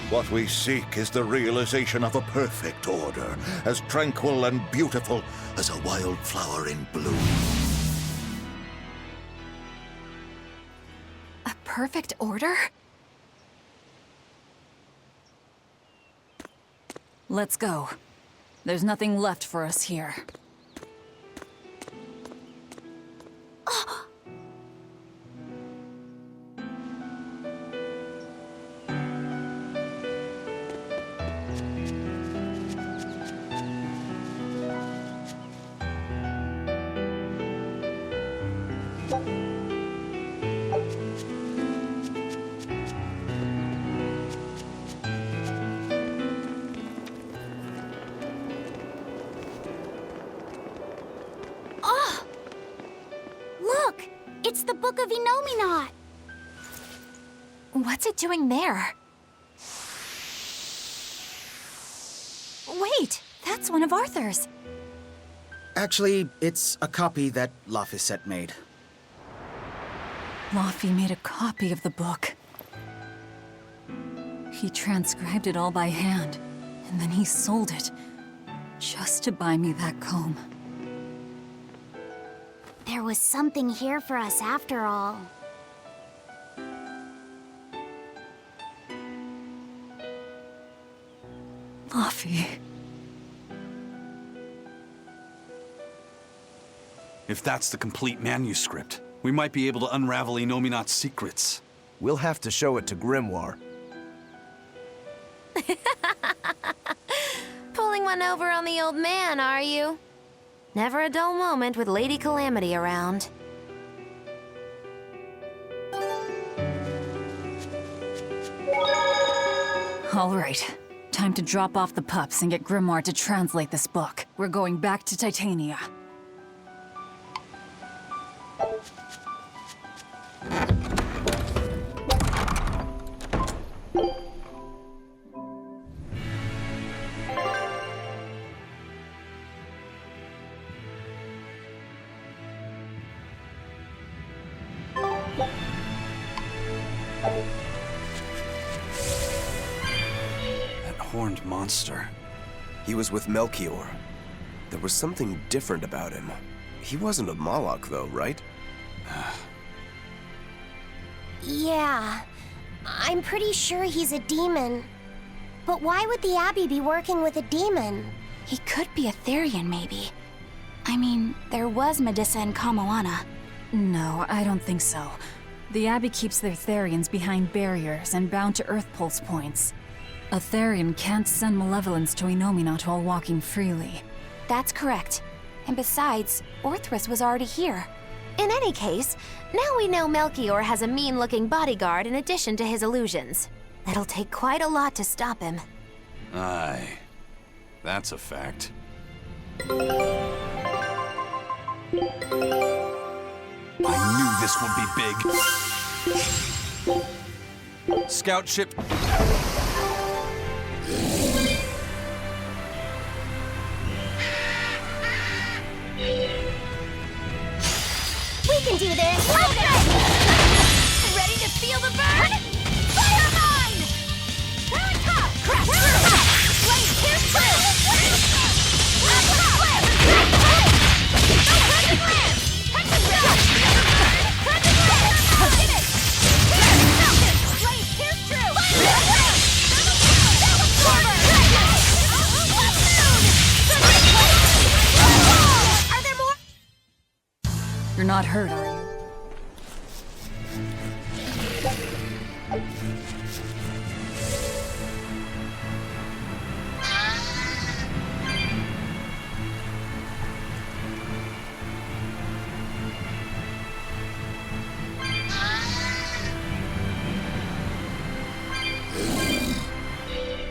What we seek is the realization of a perfect order, as tranquil and beautiful as a wildflower in bloom. A perfect order? Let's go. There's nothing left for us here. It's the Book of Enominat. What's it doing there? Wait, that's one of Arthur's. Actually, it's a copy that Laphicet made. Laffy made a copy of the book. He transcribed it all by hand, and then he sold it, just to buy me that comb. There was something here for us after all. Laffy. If that's the complete manuscript, we might be able to unravel Enominat's secrets. We'll have to show it to Grimoire. Pulling one over on the old man, are you? Never a dull moment with Lady Calamity around. All right. Time to drop off the pups and get Grimoire to translate this book. We're going back to Titania. Horned monster. He was with Melchior. There was something different about him. He wasn't a Moloch, though, right? Yeah, I'm pretty sure he's a demon. But why would the Abbey be working with a demon? He could be a Therian, maybe. I mean, there was Medusa and Kamoana. No, I don't think so. The Abbey keeps their Therians behind barriers and bound to Earth Pulse points. A Therian can't send malevolence to Enominat while walking freely. That's correct. And besides, Orthrus was already here. In any case, now we know Melchior has a mean-looking bodyguard in addition to his illusions. It'll take quite a lot to stop him. Aye. That's a fact. I knew this would be big. Scout ship. We can do this! Ready to feel the burn? Fire mine! Crash! Blade pierce through! Blade pierce through! Are there more? You're not hurt, are you?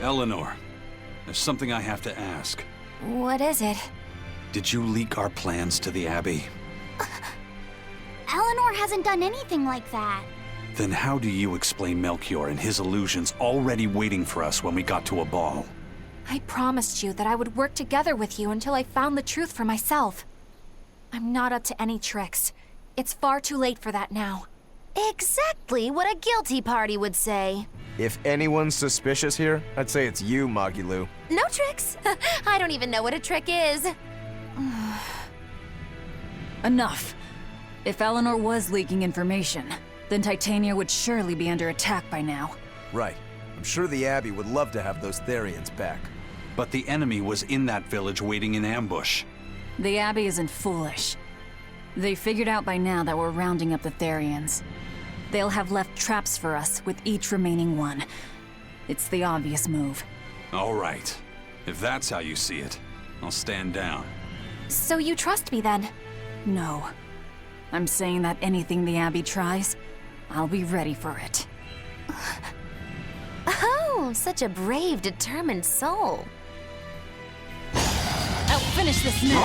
Eleanor, there's something I have to ask. What is it? Did you leak our plans to the Abbey? Eleanor hasn't done anything like that. Then how do you explain Melchior and his illusions already waiting for us when we got to a ball? I promised you that I would work together with you until I found the truth for myself. I'm not up to any tricks. It's far too late for that now. Exactly what a guilty party would say. If anyone's suspicious here, I'd say it's you, Magilu. No tricks. I don't even know what a trick is. Enough. If Eleanor was leaking information, then Titania would surely be under attack by now. Right. I'm sure the Abbey would love to have those Therians back. But the enemy was in that village waiting in ambush. The Abbey isn't foolish. They figured out by now that we're rounding up the Therians. They'll have left traps for us with each remaining one. It's the obvious move. All right. If that's how you see it, I'll stand down. So you trust me then? No. I'm saying that anything the Abbey tries, I'll be ready for it. Oh, such a brave, determined soul. I'll finish this now!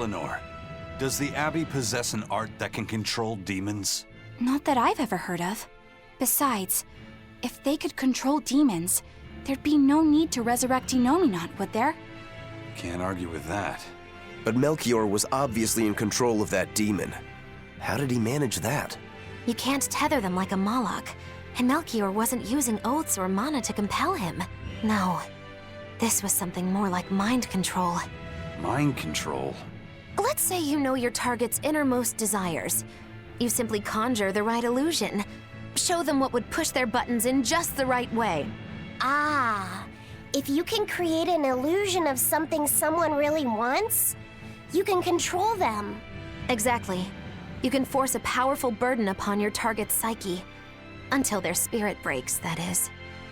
Eleanor, does the Abbey possess an art that can control demons? Not that I've ever heard of. Besides, if they could control demons, there'd be no need to resurrect Inominat, would there? Can't argue with that. But Melchior was obviously in control of that demon. How did he manage that? You can't tether them like a Moloch, and Melchior wasn't using oaths or mana to compel him. No, this was something more like mind control. Mind control? Let's say you know your target's innermost desires. You simply conjure the right illusion. Show them what would push their buttons in just the right way. Ah, if you can create an illusion of something someone really wants, you can control them. Exactly. You can force a powerful burden upon your target's psyche. Until their spirit breaks, that is.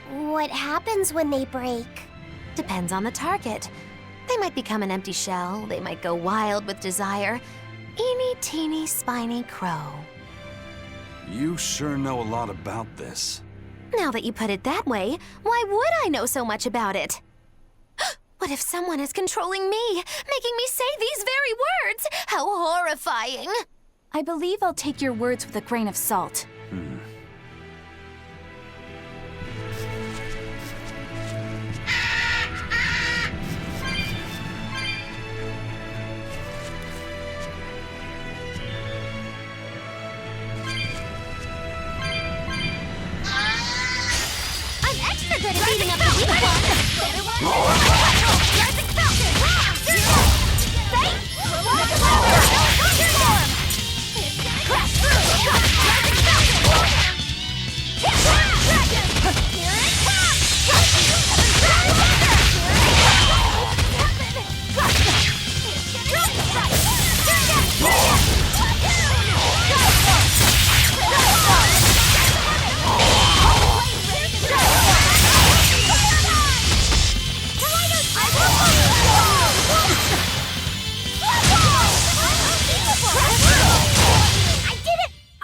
What happens when they break? Depends on the target. They might become an empty shell, they might go wild with desire. Eeny teeny spiny crow. You sure know a lot about this. Now that you put it that way, why would I know so much about it? What if someone is controlling me, making me say these very words? How horrifying! I believe I'll take your words with a grain of salt. Good at beating up the weak one.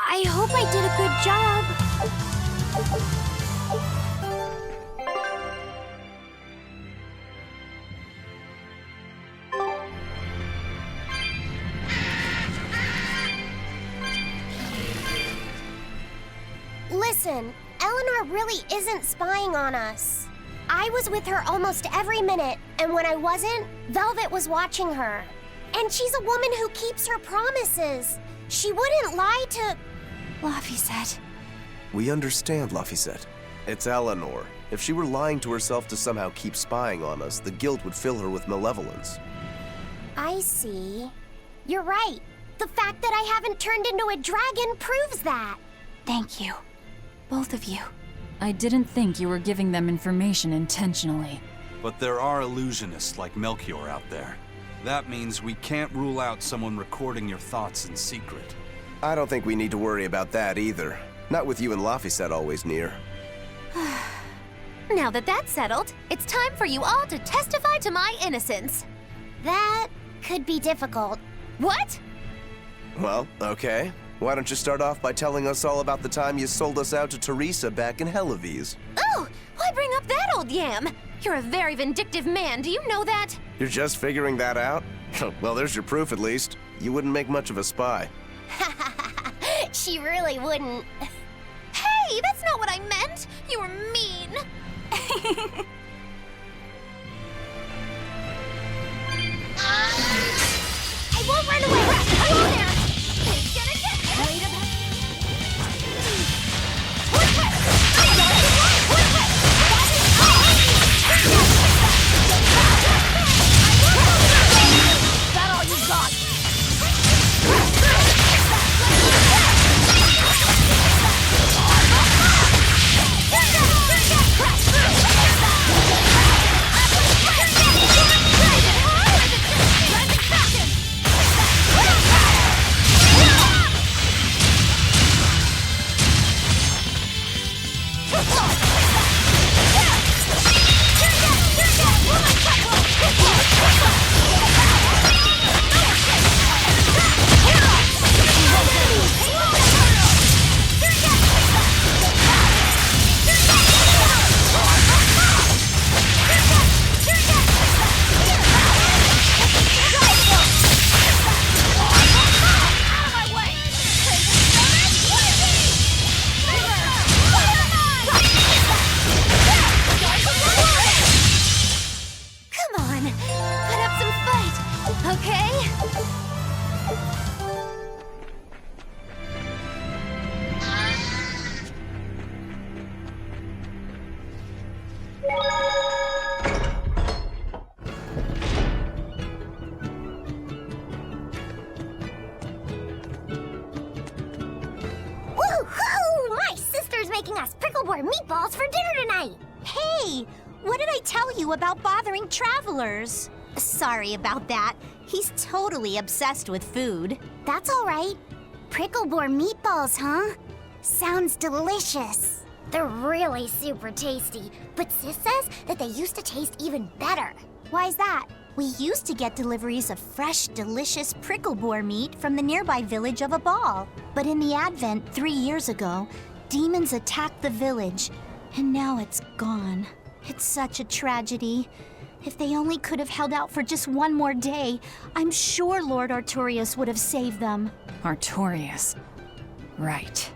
I hope I did a good job. Listen, Eleanor really isn't spying on us. I was with her almost every minute, and when I wasn't, Velvet was watching her. And she's a woman who keeps her promises. She wouldn't lie to... Laphicet. We understand, Laphicet. It's Eleanor. If she were lying to herself to somehow keep spying on us, the guilt would fill her with malevolence. I see. You're right. The fact that I haven't turned into a dragon proves that. Thank you. Both of you. I didn't think you were giving them information intentionally. But there are illusionists like Melchior out there. That means we can't rule out someone recording your thoughts in secret. I don't think we need to worry about that either. Not with you and Laphicet always near. Now that that's settled, it's time for you all to testify to my innocence. That could be difficult. What? Well, okay. Why don't you start off by telling us all about the time you sold us out to Teresa back in Helives? Oh, why bring up that old yam? You're a very vindictive man, do you know that? You're just figuring that out? Well, there's your proof at least. You wouldn't make much of a spy. She really wouldn't. Hey, that's not what I meant! You were mean! I won't run away! Hello there! It's gonna get me! Wait a minute. Is that all you got? boar meatballs for dinner tonight! Hey! What did I tell you about bothering travelers? Sorry about that. He's totally obsessed with food. That's all right. Prickle boar meatballs, huh? Sounds delicious. They're really super tasty, but Sis says that they used to taste even better. Why's that? We used to get deliveries of fresh, delicious prickle boar meat from the nearby village of Abal. But in the Advent 3 years ago, demons attacked the village, and now it's gone. It's such a tragedy. If they only could have held out for just one more day, I'm sure Lord Artorias would have saved them. Artorias. Right.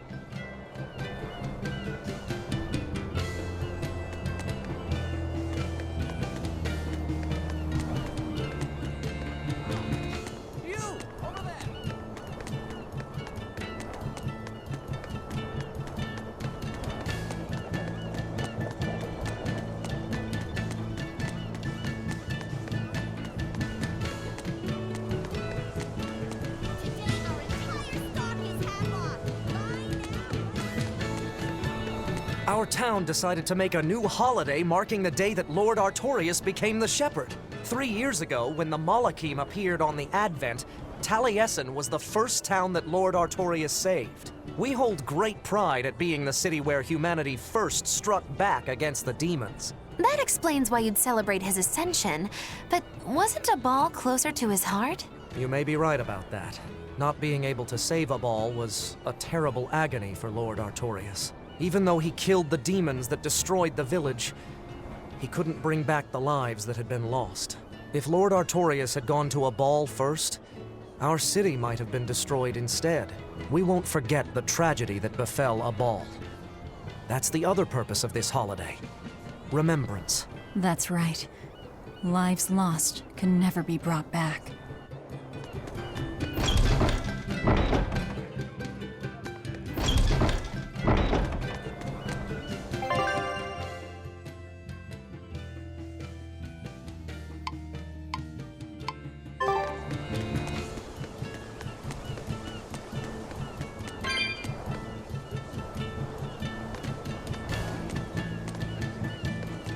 Our town decided to make a new holiday marking the day that Lord Artorias became the shepherd. 3 years ago, when the Malachim appeared on the Advent, Taliesin was the first town that Lord Artorias saved. We hold great pride at being the city where humanity first struck back against the demons. That explains why you'd celebrate his ascension, but wasn't Abal closer to his heart? You may be right about that. Not being able to save Abal was a terrible agony for Lord Artorias. Even though he killed the demons that destroyed the village, he couldn't bring back the lives that had been lost. If Lord Artorias had gone to Abal first, our city might have been destroyed instead. We won't forget the tragedy that befell Abal. That's the other purpose of this holiday. Remembrance. That's right. Lives lost can never be brought back.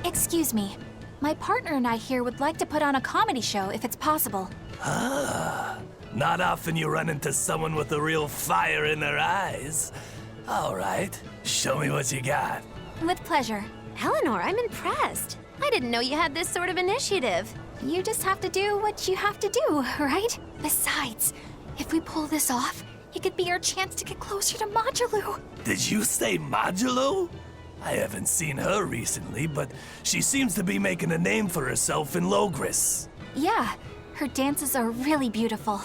Excuse me. My partner and I here would like to put on a comedy show if it's possible. Ah, not often you run into someone with a real fire in their eyes. All right, show me what you got. With pleasure. Eleanor, I'm impressed. I didn't know you had this sort of initiative. You just have to do what you have to do, right? Besides, if we pull this off, it could be our chance to get closer to Modulu. Did you say Modulu? I haven't seen her recently, but she seems to be making a name for herself in Logris. Yeah, her dances are really beautiful.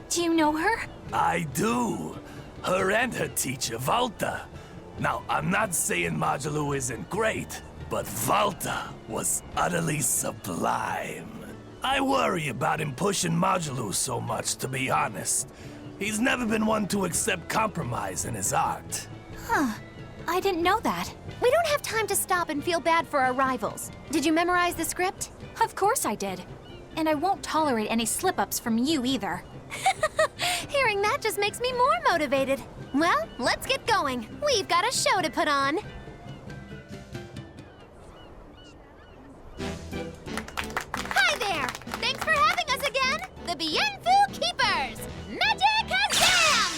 Do you know her? I do. Her and her teacher, Valta. Now, I'm not saying Modulu isn't great, but Valta was utterly sublime. I worry about him pushing Modulu so much, to be honest. He's never been one to accept compromise in his art. Huh. I didn't know that. We don't have time to stop and feel bad for our rivals. Did you memorize the script? Of course I did. And I won't tolerate any slip-ups from you either. Hearing that just makes me more motivated. Well, let's get going. We've got a show to put on. Hi there! Thanks for having us again, the Bienfu Keepers! Magic Azam!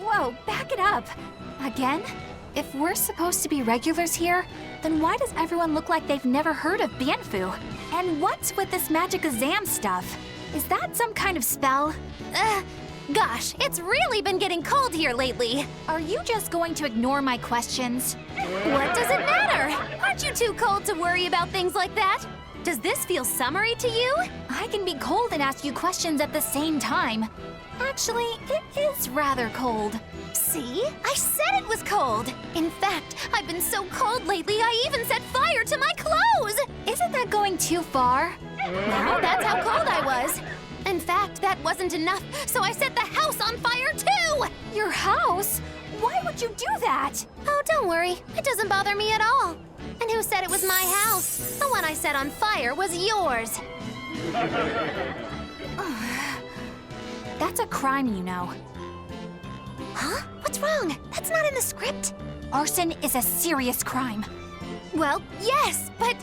Whoa, back it up. Again? If we're supposed to be regulars here, then why does everyone look like they've never heard of Bienfu? And what's with this magic exam stuff? Is that some kind of spell? Gosh, it's really been getting cold here lately. Are you just going to ignore my questions? What does it matter? Aren't you too cold to worry about things like that? Does this feel summery to you? I can be cold and ask you questions at the same time. Actually, it is rather cold. See? I said it was cold. In fact, I've been so cold lately, I even set fire to my clothes. Isn't that going too far? Well, that's how cold I was. In fact, that wasn't enough, so I set the house on fire too! Your house? Why would you do that? Oh, don't worry. It doesn't bother me at all. And who said it was my house? The one I set on fire was yours. That's a crime, you know. Huh? What's wrong? That's not in the script. Arson is a serious crime. Well, yes, but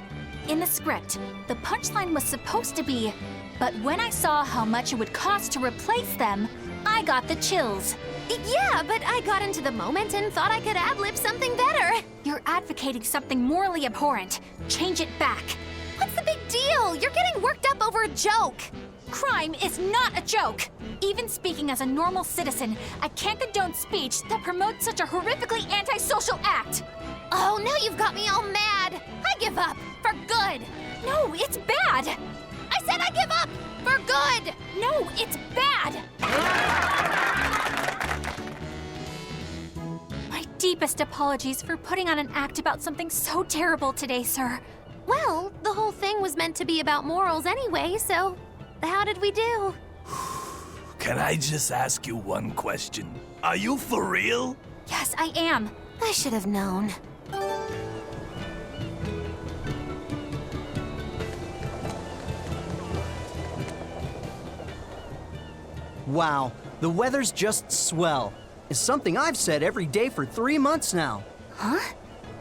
In the script, the punchline was supposed to be, but when I saw how much it would cost to replace them, I got the chills. yeah, but I got into the moment and thought I could ad-lib something better. You're advocating something morally abhorrent. Change it back. What's the big deal? You're getting worked up over a joke. Crime is not a joke. Even speaking as a normal citizen, I can't condone speech that promotes such a horrifically antisocial act. Oh, now you've got me all mad. I give up, for good. No, it's bad. I said I give up, for good. No, it's bad. My deepest apologies for putting on an act about something so terrible today, sir. Well, the whole thing was meant to be about morals anyway, so how did we do? Can I just ask you one question? Are you for real? Yes, I am. I should have known. Wow, the weather's just swell. It's something I've said every day for 3 months now. Huh?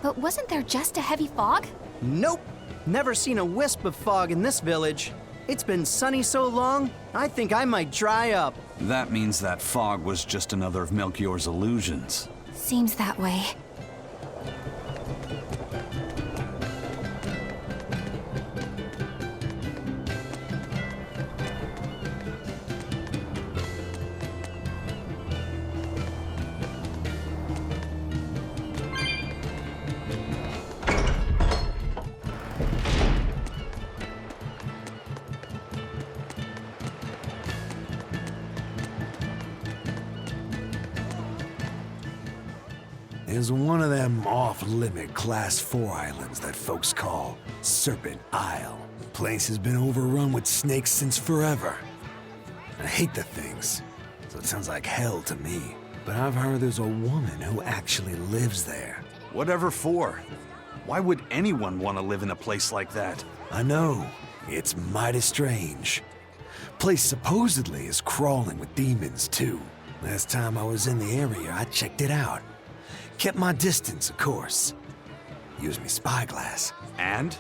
But wasn't there just a heavy fog? Nope. Never seen a wisp of fog in this village. It's been sunny so long, I think I might dry up. That means that fog was just another of Melchior's illusions. Seems that way. There's one of them off-limit Class 4 islands that folks call Serpent Isle. The place has been overrun with snakes since forever. I hate the things, so it sounds like hell to me. But I've heard there's a woman who actually lives there. Whatever for? Why would anyone want to live in a place like that? I know. It's mighty strange. Place supposedly is crawling with demons, too. Last time I was in the area, I checked it out. Kept my distance, of course. Used me spyglass. And?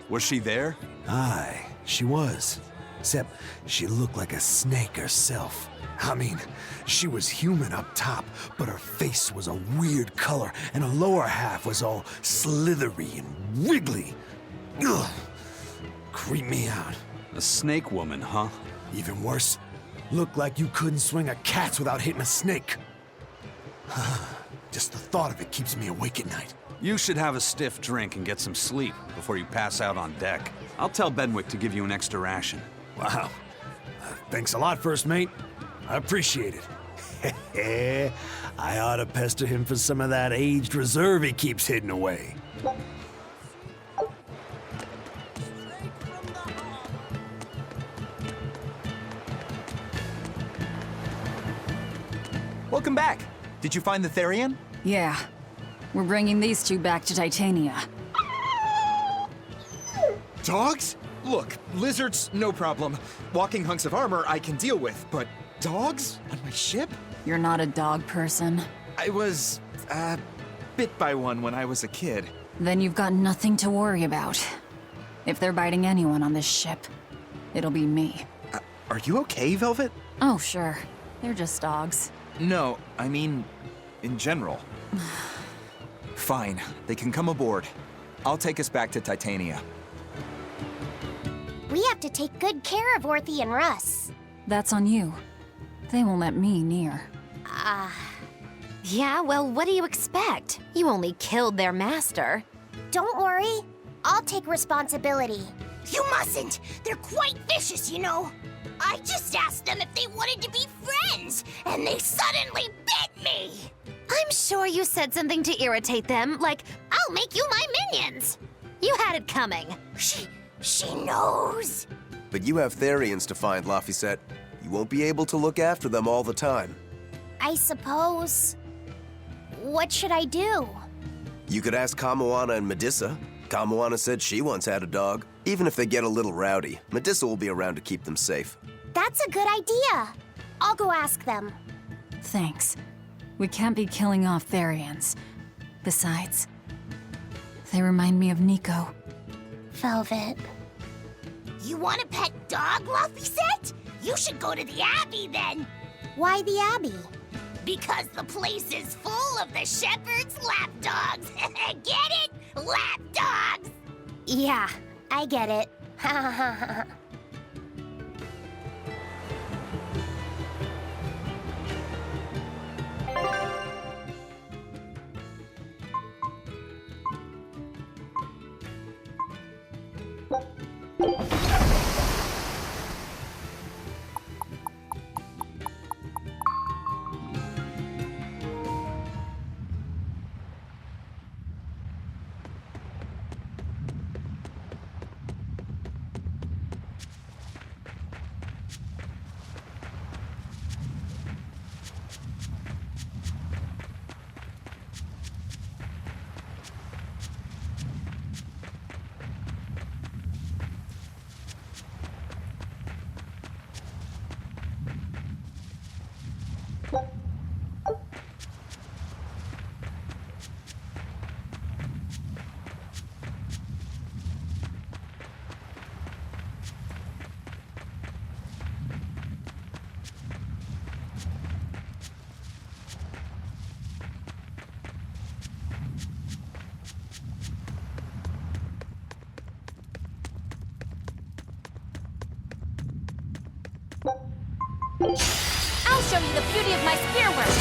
Was she there? Aye, she was. Except she looked like a snake herself. I mean, she was human up top, but her face was a weird color, and her lower half was all slithery and wiggly. Ugh. Creeped me out. A snake woman, huh? Even worse, looked like you couldn't swing a cat's without hitting a snake. Just the thought of it keeps me awake at night. You should have a stiff drink and get some sleep before you pass out on deck. I'll tell Benwick to give you an extra ration. Wow. Thanks a lot, First Mate. I appreciate it. I ought to pester him for some of that aged reserve he keeps hidden away. Welcome back. Did you find the Therian? Yeah. We're bringing these two back to Titania. Dogs? Look, lizards, no problem. Walking hunks of armor I can deal with, but dogs on my ship? You're not a dog person. I was, bit by one when I was a kid. Then you've got nothing to worry about. If they're biting anyone on this ship, it'll be me. Are you okay, Velvet? Oh, sure. They're just dogs. No, I mean, in general. Fine, they can come aboard. I'll take us back to Titania. We have to take good care of Orthy and Russ. That's on you. They won't let me near. Yeah, well, what do you expect? You only killed their master. Don't worry. I'll take responsibility. You mustn't. They're quite vicious, you know. I just asked them if they wanted to be friends, and they suddenly bit me. I'm sure you said something to irritate them, like, I'll make you my minions. You had it coming. She knows. But you have Therians to find, Laphicet. You won't be able to look after them all the time. I suppose. What should I do? You could ask Kamoana and Medissa. Kamoana said she once had a dog. Even if they get a little rowdy, Medissa will be around to keep them safe. That's a good idea. I'll go ask them. Thanks. We can't be killing off Therians. Besides, they remind me of Nico. Velvet. You want a pet dog, Laphicet? You should go to the Abbey then. Why the Abbey? Because the place is full of the shepherd's lapdogs. Get it? Lapdogs! Yeah, I get it. I'll show you the beauty of my spearwork.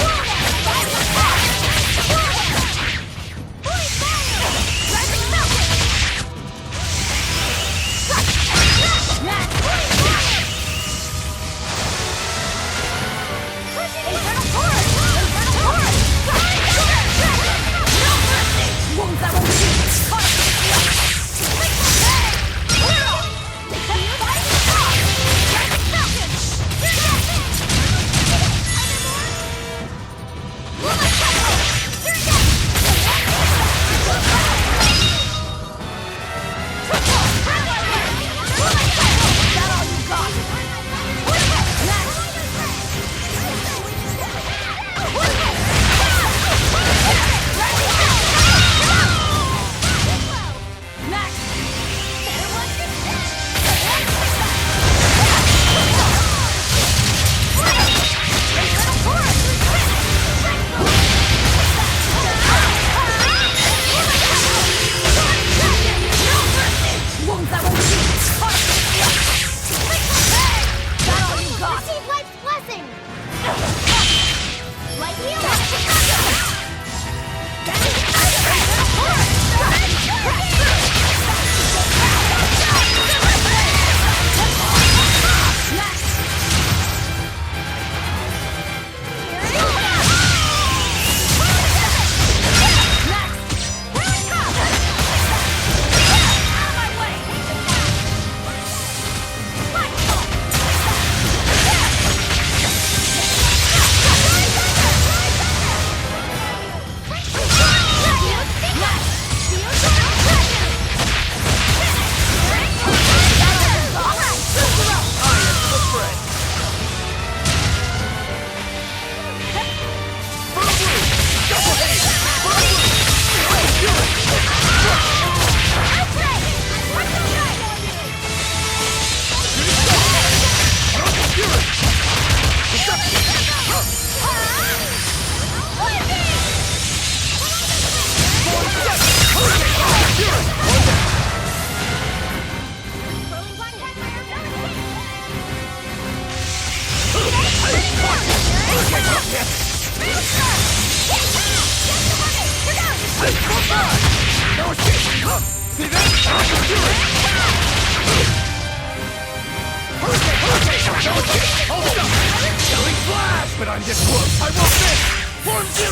But I'm this close. I will miss. Form 0.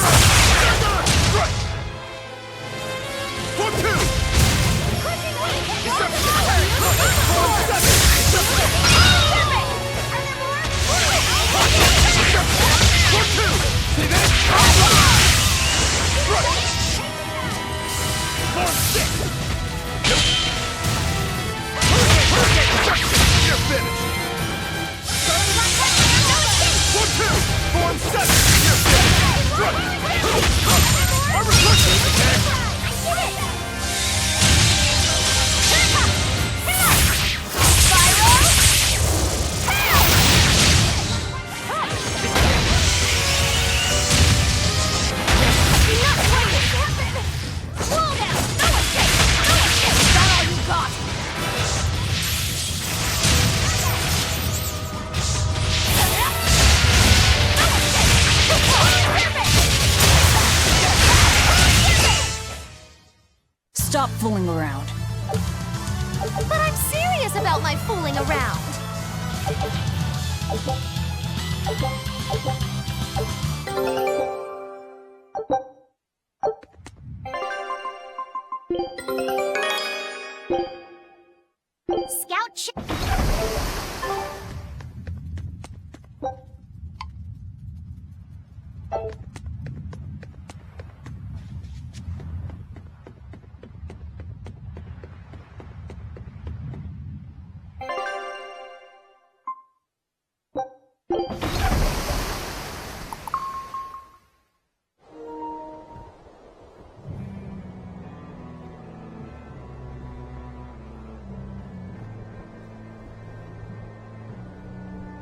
Right. Form 2. Form 7. Form 2. See this? Right. Form 6. You're finished. Form 2. Form 7. You're finished. Right. Stop fooling around. But I'm serious about my fooling around. Scout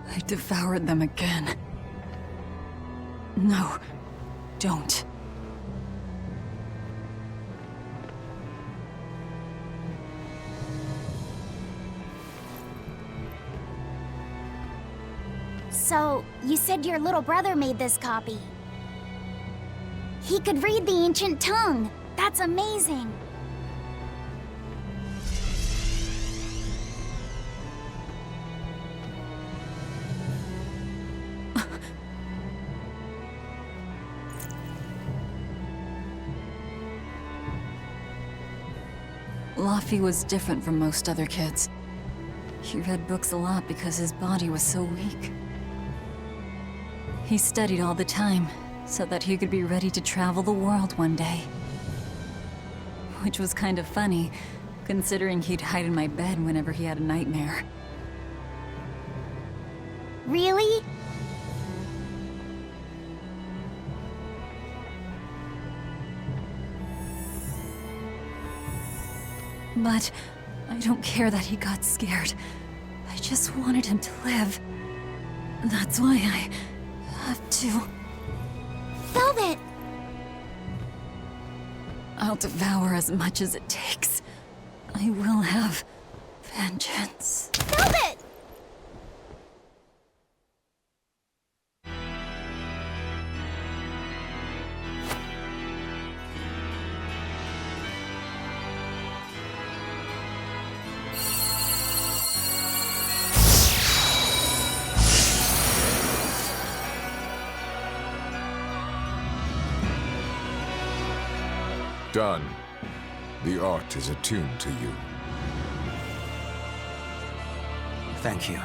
I devoured them again. No, don't. So, you said your little brother made this copy. He could read the ancient tongue. That's amazing. Laffy was different from most other kids. He read books a lot because his body was so weak. He studied all the time, so that he could be ready to travel the world one day. Which was kind of funny, considering he'd hide in my bed whenever he had a nightmare. Really? But I don't care that he got scared. I just wanted him to live. That's why I have to. Velvet! I'll devour as much as it takes. I will have vengeance. Velvet! Done. The art is attuned to you. Thank you.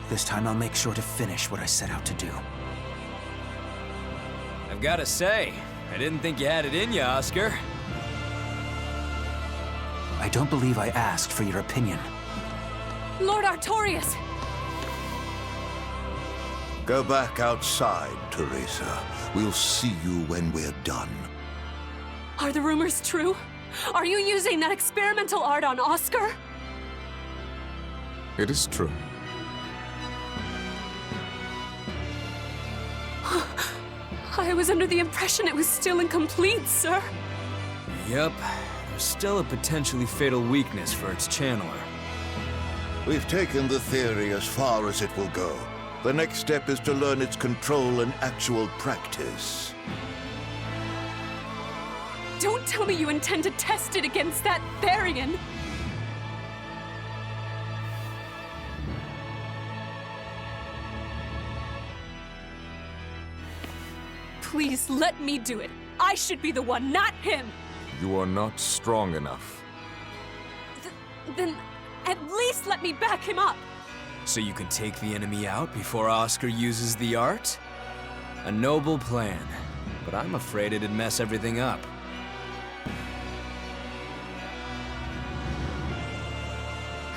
This time I'll make sure to finish what I set out to do. I've gotta say, I didn't think you had it in you, Oscar. I don't believe I asked for your opinion. Lord Artorias! Go back outside, Teresa. We'll see you when we're done. Are the rumors true? Are you using that experimental art on Oscar? It is true. I was under the impression it was still incomplete, sir. Yup. There's still a potentially fatal weakness for its channeler. We've taken the theory as far as it will go. The next step is to learn its control and actual practice. Don't tell me you intend to test it against that Therian! Please, let me do it. I should be the one, not him! You are not strong enough. Then, at least let me back him up! So you can take the enemy out before Oscar uses the art? A noble plan, but I'm afraid it'd mess everything up.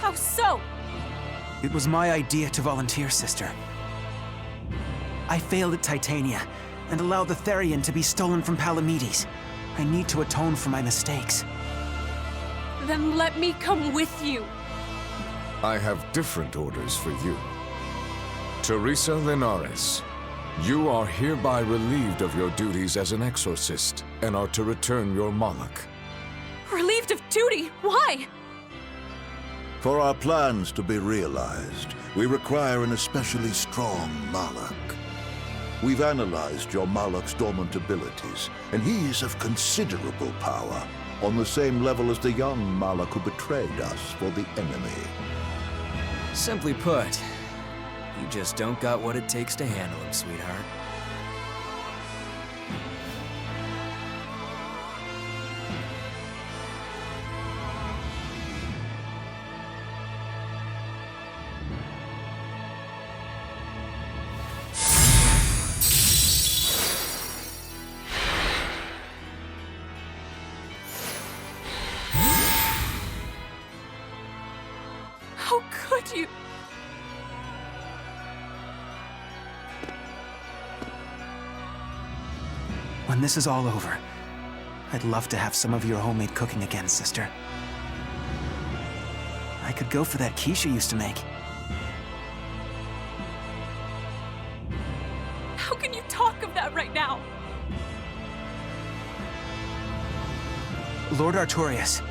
How so? It was my idea to volunteer, sister. I failed at Titania, and allowed the Therian to be stolen from Palamedes. I need to atone for my mistakes. Then let me come with you. I have different orders for you. Teresa Linares, you are hereby relieved of your duties as an exorcist, and are to return your Moloch. Relieved of duty? Why? For our plans to be realized, we require an especially strong Moloch. We've analyzed your Moloch's dormant abilities, and he is of considerable power. on the same level as the young Malak who betrayed us for the enemy. Simply put, you just don't got what it takes to handle him, sweetheart. How could you? When this is all over, I'd love to have some of your homemade cooking again, sister. I could go for that quiche you used to make. How can you talk of that right now? Lord Artorias.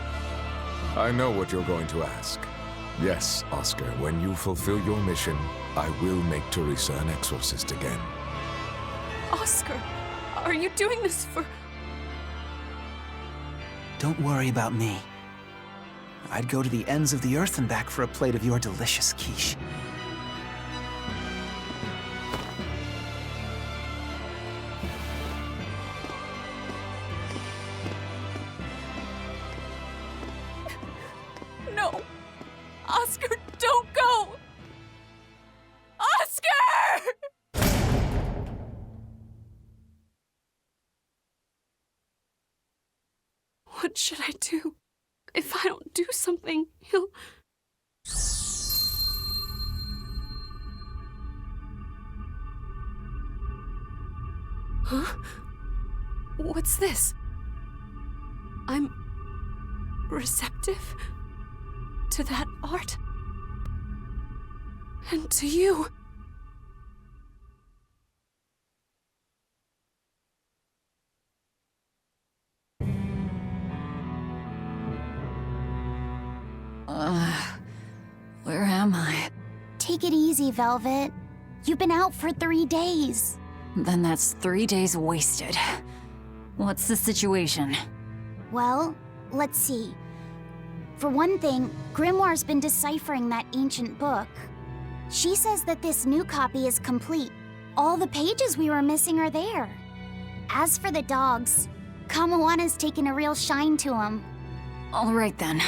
I know what you're going to ask. Yes, Oscar, when you fulfill your mission, I will make Teresa an exorcist again. Oscar, are you doing this for... Don't worry about me. I'd go to the ends of the earth and back for a plate of your delicious quiche. No! Oscar, don't go! Oscar! What should I do? If I don't do something, he'll... Huh? What's this? I'm receptive to that art and to you. Where am I? Take it easy, Velvet. You've been out for 3 days. Then that's 3 days wasted. What's the situation? Well, let's see. For one thing, Grimoire's been deciphering that ancient book. She says that this new copy is complete. All the pages we were missing are there. As for the dogs, Kamawana's taken a real shine to them. All right then.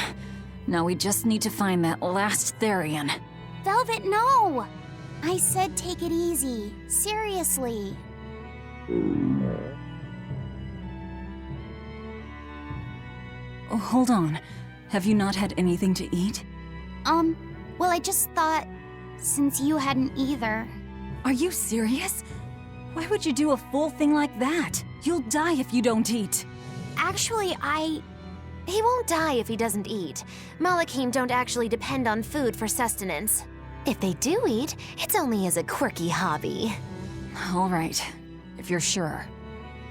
Now we just need to find that last Therian. Velvet, no! I said take it easy. Seriously. Oh, hold on. Have you not had anything to eat? Well, I just thought, since you hadn't either. Are you serious? Why would you do a full thing like that? You'll die if you don't eat. Actually, He won't die if he doesn't eat. Malakim don't actually depend on food for sustenance. If they do eat, it's only as a quirky hobby. All right, if you're sure.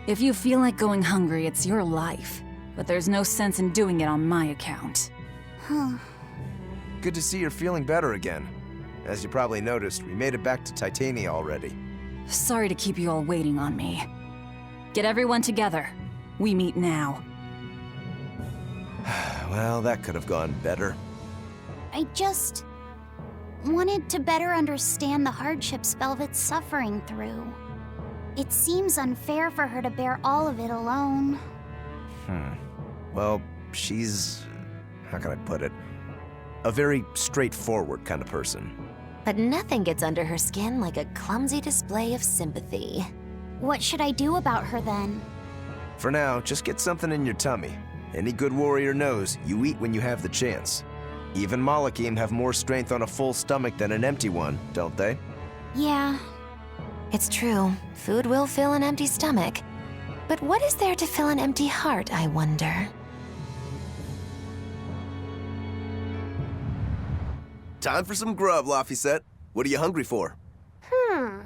If you feel like going hungry, it's your life. But there's no sense in doing it on my account. Good to see you're feeling better again. As you probably noticed, we made it back to Titania already. Sorry to keep you all waiting on me. Get everyone together. We meet now. Well, that could have gone better. I just wanted to better understand the hardships Velvet's suffering through. It seems unfair for her to bear all of it alone. Well, she's... how can I put it? A very straightforward kind of person. But nothing gets under her skin like a clumsy display of sympathy. What should I do about her then? For now, just get something in your tummy. Any good warrior knows you eat when you have the chance. Even Malakim have more strength on a full stomach than an empty one, don't they? Yeah. It's true. Food will fill an empty stomach. But what is there to fill an empty heart, I wonder? Time for some grub, Laphicet. What are you hungry for? I'll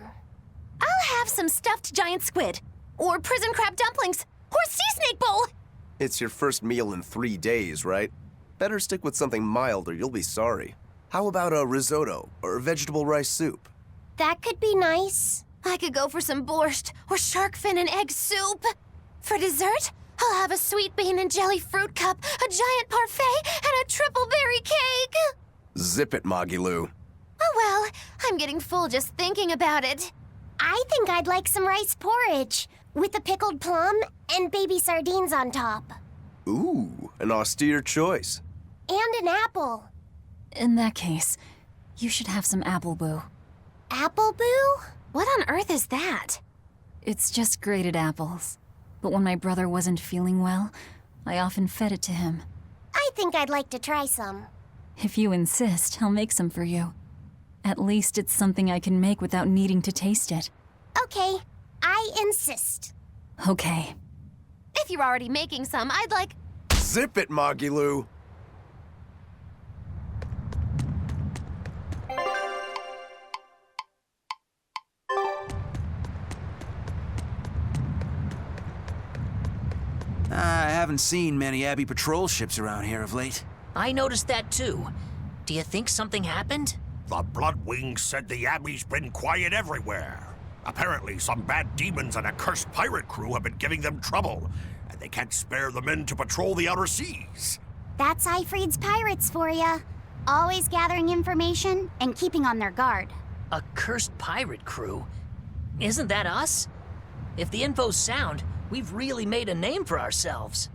have some stuffed giant squid, or prison crab dumplings, or sea snake bowl! It's your first meal in 3 days, right? Better stick with something mild or you'll be sorry. How about a risotto or vegetable rice soup? That could be nice. I could go for some borscht or shark fin and egg soup. For dessert, I'll have a sweet bean and jelly fruit cup, a giant parfait, and a triple berry cake! Zip it, Magilu. Oh well, I'm getting full just thinking about it. I think I'd like some rice porridge with a pickled plum and baby sardines on top. Ooh, an austere choice. And an apple. In that case, you should have some apple boo. Apple boo? What on earth is that? It's just grated apples. But when my brother wasn't feeling well, I often fed it to him. I think I'd like to try some. If you insist, I'll make some for you. At least it's something I can make without needing to taste it. Okay, I insist. Okay. If you're already making some, I'd like... Zip it, Magilu. I haven't seen many Abbey patrol ships around here of late. I noticed that too. Do you think something happened? The Bloodwings said the Abbey's been quiet everywhere. Apparently, some bad demons and a cursed pirate crew have been giving them trouble, and they can't spare the men to patrol the outer seas. That's Eifried's pirates for ya. Always gathering information and keeping on their guard. A cursed pirate crew? Isn't that us? If the info's sound, we've really made a name for ourselves.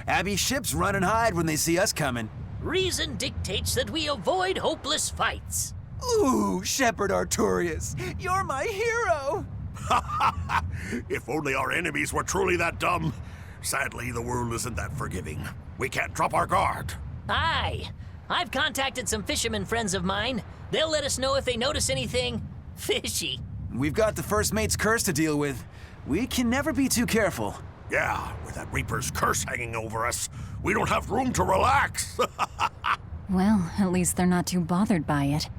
Abbey ships run and hide when they see us coming. Reason dictates that we avoid hopeless fights. Ooh, Shepherd Artorias, you're my hero! If only our enemies were truly that dumb. Sadly, the world isn't that forgiving. We can't drop our guard. Aye. I've contacted some fishermen friends of mine. They'll let us know if they notice anything fishy. We've got the First Mate's curse to deal with. We can never be too careful. Yeah, with that Reaper's curse hanging over us, we don't have room to relax. Well, at least they're not too bothered by it.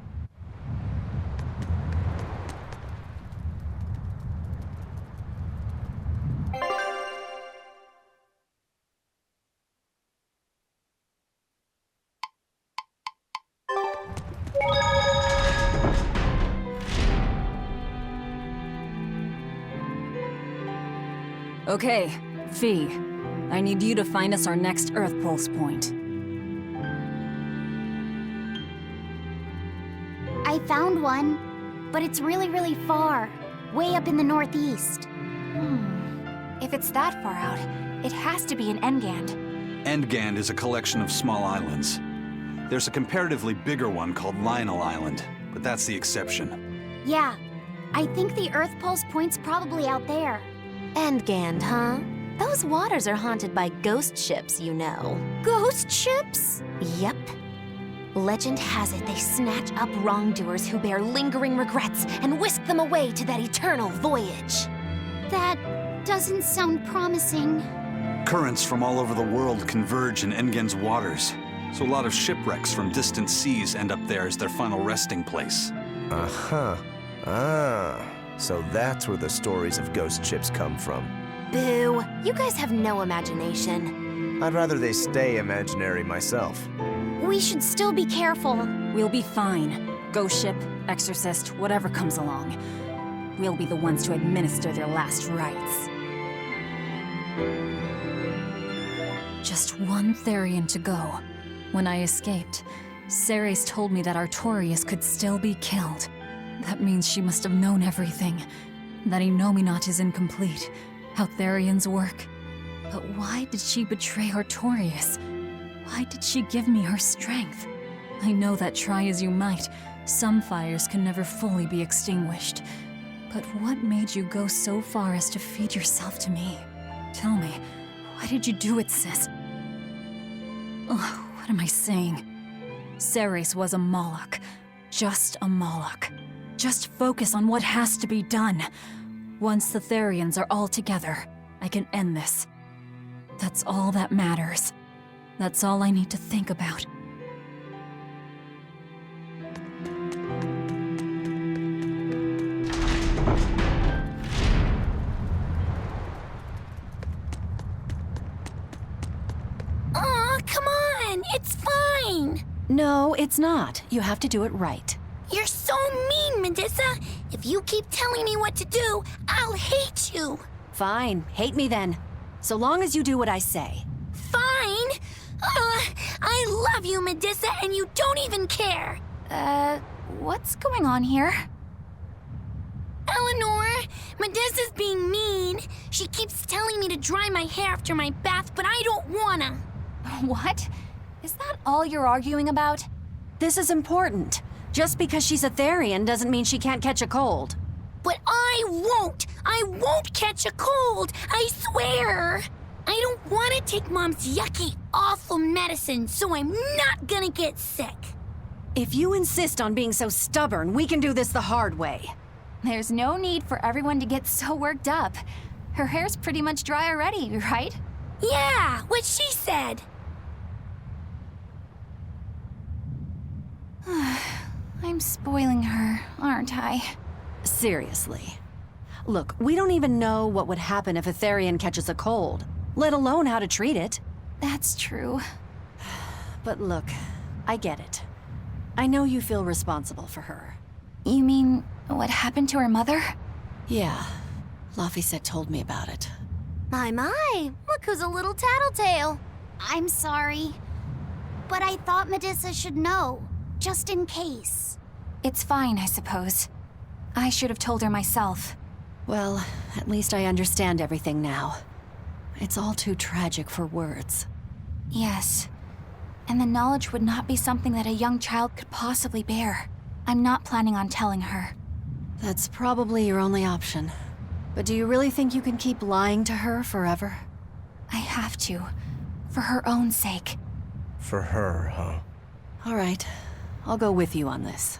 Okay, Fee. I need you to find us our next Earth Pulse point. I found one, but it's really, really far. Way up in the northeast. If it's that far out, it has to be an Engand. Endgand is a collection of small islands. There's a comparatively bigger one called Lionel Island, but that's the exception. Yeah, I think the Earth Pulse point's probably out there. Endgand, huh? Those waters are haunted by ghost ships, you know. Ghost ships? Yep. Legend has it they snatch up wrongdoers who bear lingering regrets and whisk them away to that eternal voyage. That doesn't sound promising. Currents from all over the world converge in Engand's waters, so a lot of shipwrecks from distant seas end up there as their final resting place. Uh-huh. Ah, so that's where the stories of ghost ships come from. Boo, you guys have no imagination. I'd rather they stay imaginary myself. We should still be careful. We'll be fine. Ghost ship, exorcist, whatever comes along. We'll be the ones to administer their last rites. Just one Therian to go. When I escaped, Ceres told me that Artorias could still be killed. That means she must have known everything. That Innominat is incomplete. How Therians work. But why did she betray Artorias? Why did she give me her strength? I know that try as you might, some fires can never fully be extinguished. But what made you go so far as to feed yourself to me? Tell me, why did you do it, sis? Oh, what am I saying? Ceres was a Moloch. Just a Moloch. Just focus on what has to be done. Once the Therians are all together, I can end this. That's all that matters. That's all I need to think about. Aw, come on! It's fine! No, it's not. You have to do it right. You're so mean, Medusa! If you keep telling me what to do, I'll hate you! Fine, hate me then. so long as you do what I say. Fine! I love you, Medusa, and you don't even care! What's going on here? Eleanor, Medusa's being mean. She keeps telling me to dry my hair after my bath, but I don't wanna. What? Is that all you're arguing about? This is important. Just because she's a Therian doesn't mean she can't catch a cold. But I won't! I won't catch a cold! I swear! I don't want to take Mom's yucky, awful medicine, so I'm not gonna get sick. If you insist on being so stubborn, we can do this the hard way. There's no need for everyone to get so worked up. Her hair's pretty much dry already, right? Yeah, what she said. I'm spoiling her, aren't I? Seriously. Look, we don't even know what would happen if a Therian catches a cold, let alone how to treat it. That's true. But look, I get it. I know you feel responsible for her. You mean what happened to her mother? Yeah, Laphicet told me about it. My, look who's a little tattletale. I'm sorry, but I thought Medusa should know, just in case. It's fine, I suppose. I should have told her myself. Well, at least I understand everything now. It's all too tragic for words. Yes. And the knowledge would not be something that a young child could possibly bear. I'm not planning on telling her. That's probably your only option. But do you really think you can keep lying to her forever? I have to. For her own sake. For her, huh? All right. I'll go with you on this.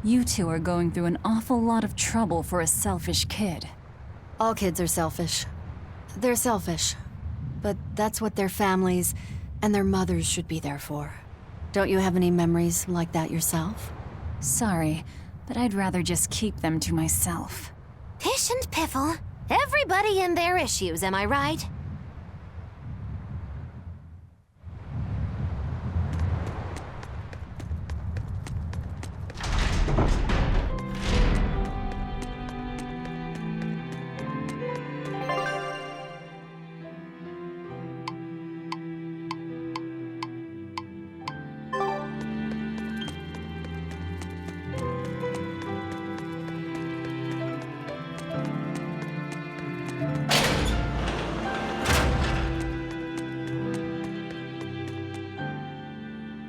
You two are going through an awful lot of trouble for a selfish kid. All kids are selfish. They're selfish. But that's what their families and their mothers should be there for. Don't you have any memories like that yourself? Sorry, but I'd rather just keep them to myself. Pish and piffle. Everybody and their issues, am I right?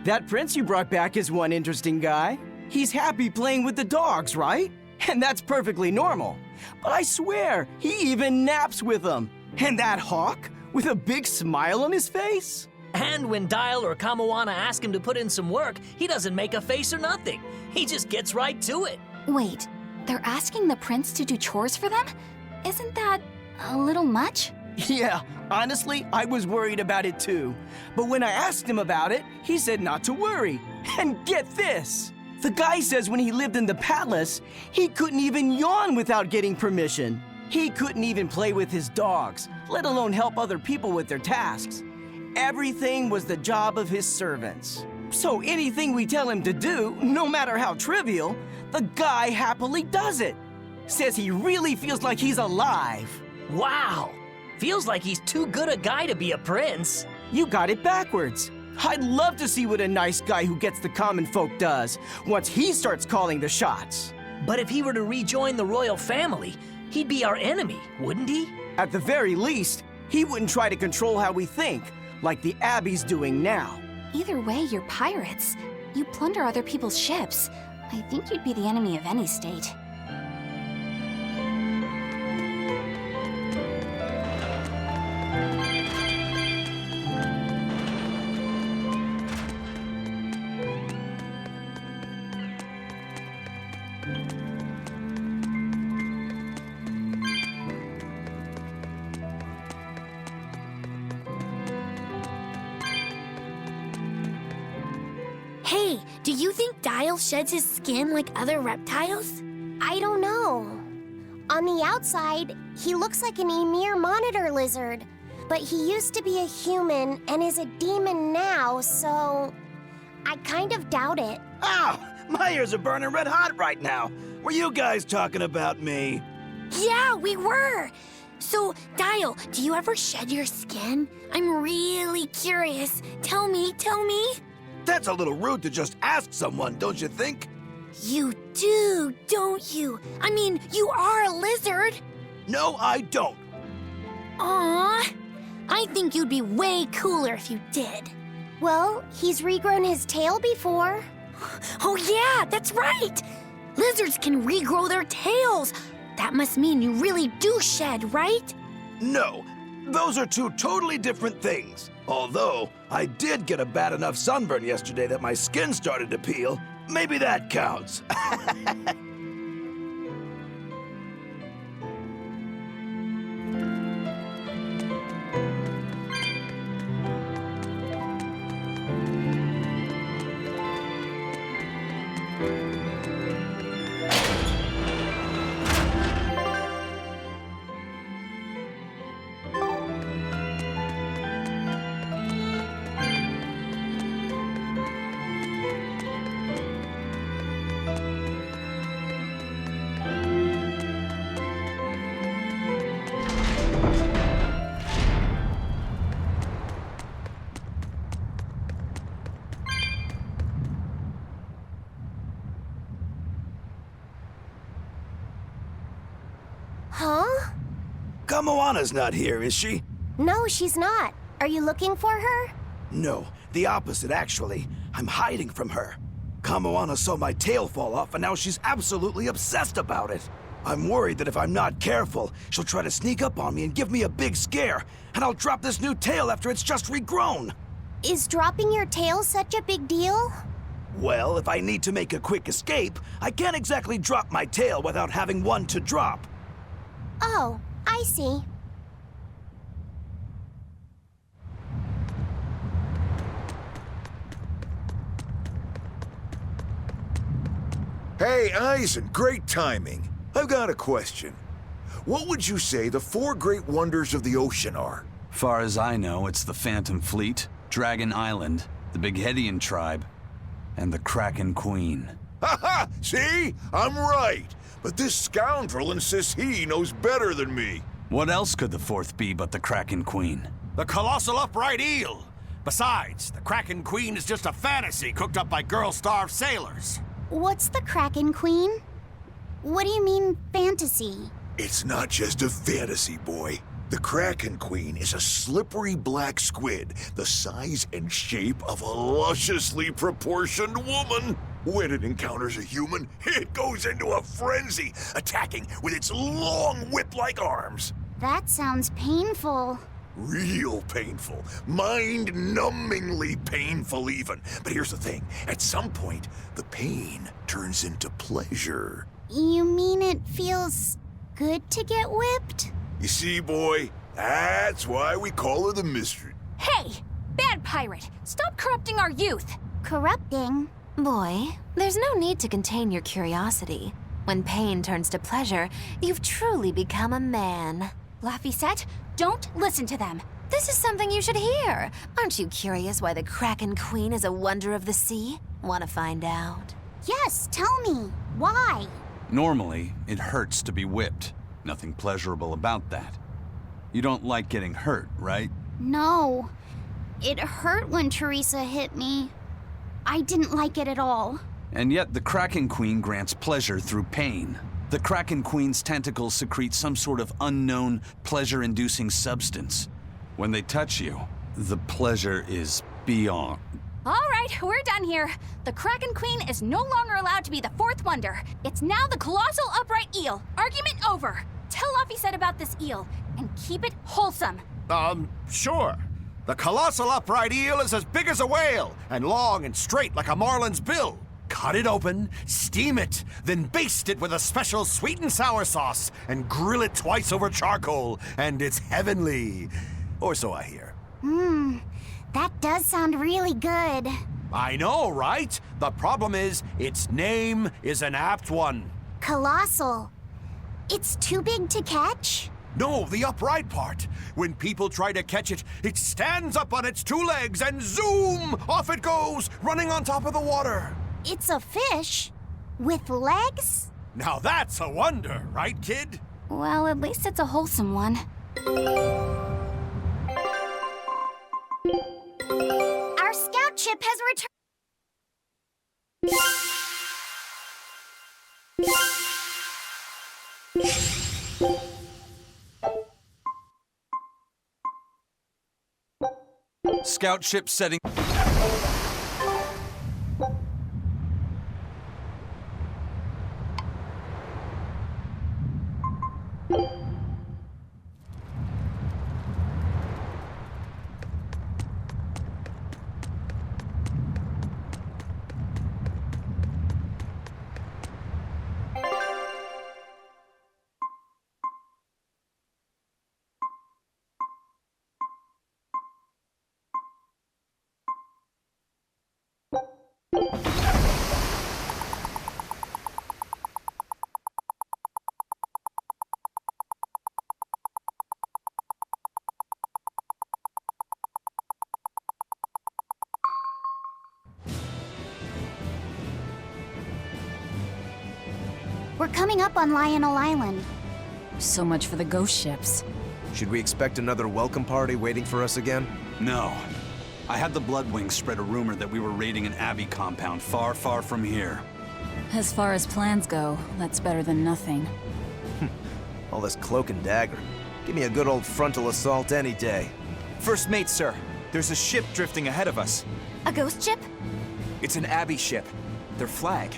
That prince you brought back is one interesting guy. He's happy playing with the dogs, right? And that's perfectly normal. But I swear, he even naps with them. And that hawk, with a big smile on his face? And when Dial or Kamawana ask him to put in some work, he doesn't make a face or nothing. He just gets right to it. Wait, they're asking the prince to do chores for them? Isn't that a little much? Yeah, honestly, I was worried about it too. But when I asked him about it, he said not to worry. And get this! The guy says when he lived in the palace, he couldn't even yawn without getting permission. He couldn't even play with his dogs, let alone help other people with their tasks. Everything was the job of his servants. So anything we tell him to do, no matter how trivial, the guy happily does it. Says he really feels like he's alive. Wow! Feels like he's too good a guy to be a prince. You got it backwards. I'd love to see what a nice guy who gets the common folk does once he starts calling the shots. But if he were to rejoin the royal family, he'd be our enemy, wouldn't he? At the very least, he wouldn't try to control how we think, like the Abbey's doing now. Either way, you're pirates. You plunder other people's ships. I think you'd be the enemy of any state. Hey, do you think Dial sheds his skin like other reptiles? I don't know. On the outside, he looks like an Emir monitor lizard. But he used to be a human and is a demon now, so I kind of doubt it. Ow! My ears are burning red hot right now. Were you guys talking about me? Yeah, we were. So, Dial, do you ever shed your skin? I'm really curious. Tell me. That's a little rude to just ask someone, don't you think? You do, don't you? I mean, you are a lizard. No, I don't. Aww. I think you'd be way cooler if you did. Well, he's regrown his tail before. Oh yeah, that's right! Lizards can regrow their tails. That must mean you really do shed, right? No, those are two totally different things. Although, I did get a bad enough sunburn yesterday that my skin started to peel. Maybe that counts. Huh? Kamoana's not here, is she? No, she's not. Are you looking for her? No, the opposite, actually. I'm hiding from her. Kamoana saw my tail fall off, and now she's absolutely obsessed about it. I'm worried that if I'm not careful, she'll try to sneak up on me and give me a big scare, and I'll drop this new tail after it's just regrown. Is dropping your tail such a big deal? Well, if I need to make a quick escape, I can't exactly drop my tail without having one to drop. Oh, I see. Hey, Eisen, great timing. I've got a question. What would you say the 4 great wonders of the ocean are? Far as I know, it's the Phantom Fleet, Dragon Island, the Bighedian tribe, and the Kraken Queen. Ha! See? I'm right. But this scoundrel insists he knows better than me. What else could the 4th be but the Kraken Queen? The colossal upright eel. Besides, the Kraken Queen is just a fantasy cooked up by girl-starved sailors. What's the Kraken Queen? What do you mean, fantasy? It's not just a fantasy, boy. The Kraken Queen is a slippery black squid, the size and shape of a lusciously proportioned woman. When it encounters a human, it goes into a frenzy, attacking with its long whip-like arms. That sounds painful. Real painful. Mind-numbingly painful, even. But here's the thing. At some point, the pain turns into pleasure. You mean it feels good to get whipped? You see, boy? That's why we call her the Mystery. Hey! Bad pirate! Stop corrupting our youth! Corrupting? Boy, there's no need to contain your curiosity. When pain turns to pleasure, you've truly become a man. Laphicet, don't listen to them. This is something you should hear. Aren't you curious why the Kraken Queen is a wonder of the sea? Want to find out? Yes, tell me. Why? Normally, it hurts to be whipped. Nothing pleasurable about that. You don't like getting hurt, right? No. It hurt when Teresa hit me. I didn't like it at all. And yet the Kraken Queen grants pleasure through pain. The Kraken Queen's tentacles secrete some sort of unknown, pleasure-inducing substance. When they touch you, the pleasure is beyond. All right, we're done here. The Kraken Queen is no longer allowed to be the 4th wonder. It's now the colossal upright eel. Argument over. Tell Laphicet about this eel, and keep it wholesome. Sure. The colossal upright eel is as big as a whale, and long and straight like a marlin's bill. Cut it open, steam it, then baste it with a special sweet and sour sauce, and grill it twice over charcoal, and it's heavenly. Or so I hear. That does sound really good. I know, right? The problem is, its name is an apt one. Colossal. It's too big to catch? No, the upright part. When people try to catch it, it stands up on its 2 legs and zoom! Off it goes, running on top of the water. It's a fish? With legs? Now that's a wonder, right, kid? Well, at least it's a wholesome one. Our scout ship has returned. Scout ship setting. We're coming up on Lionel Island. So much for the ghost ships. Should we expect another welcome party waiting for us again? No. I had the Bloodwings spread a rumor that we were raiding an Abbey compound far, far from here. As far as plans go, that's better than nothing. All this cloak and dagger. Give me a good old frontal assault any day. First mate, sir. There's a ship drifting ahead of us. A ghost ship? It's an Abbey ship. Their flag.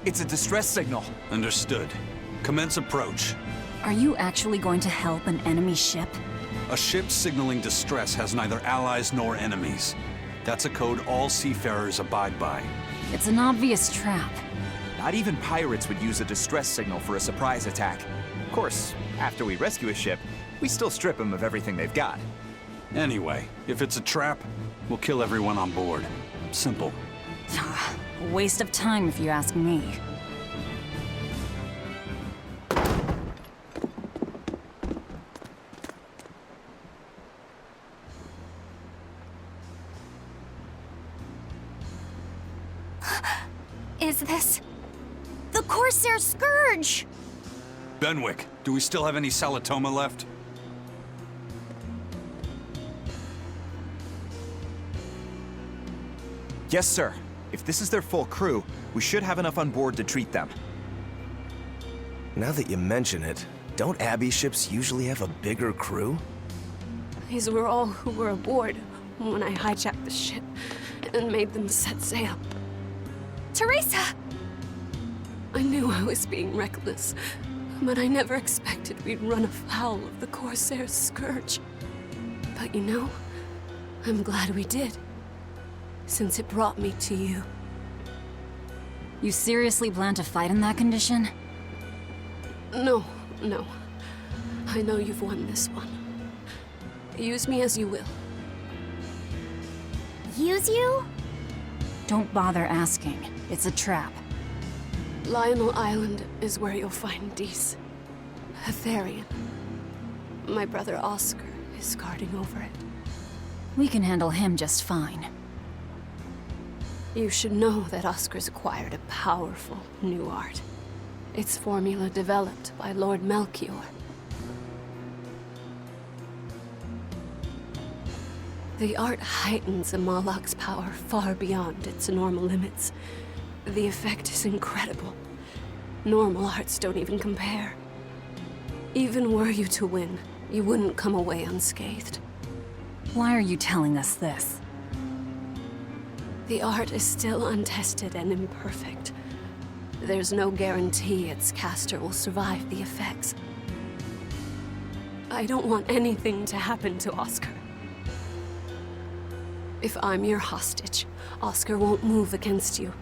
It's a distress signal. Understood. Commence approach. Are you actually going to help an enemy ship? A ship signaling distress has neither allies nor enemies. That's a code all seafarers abide by. It's an obvious trap. Not even pirates would use a distress signal for a surprise attack. Of course, after we rescue a ship, we still strip them of everything they've got. Anyway, if it's a trap, we'll kill everyone on board. Simple. A waste of time if you ask me. Is this the Corsair Scourge? Benwick, do we still have any Salatoma left? Yes, sir. If this is their full crew, we should have enough on board to treat them. Now that you mention it, don't Abbey ships usually have a bigger crew? These were all who were aboard when I hijacked the ship and made them set sail. Teresa! I knew I was being reckless, but I never expected we'd run afoul of the Corsair's scourge. But you know, I'm glad we did, since it brought me to you. You seriously plan to fight in that condition? No. I know you've won this one. Use me as you will. Use you? Don't bother asking. It's a trap. Lionel Island is where you'll find Dees. A Therian. My brother Oscar is guarding over it. We can handle him just fine. You should know that Oscar's acquired a powerful new art. Its formula developed by Lord Melchior. The art heightens a Moloch's power far beyond its normal limits. The effect is incredible. Normal arts don't even compare. Even were you to win, you wouldn't come away unscathed. Why are you telling us this? The art is still untested and imperfect. There's no guarantee its caster will survive the effects. I don't want anything to happen to Oscar. If I'm your hostage, Oscar won't move against you.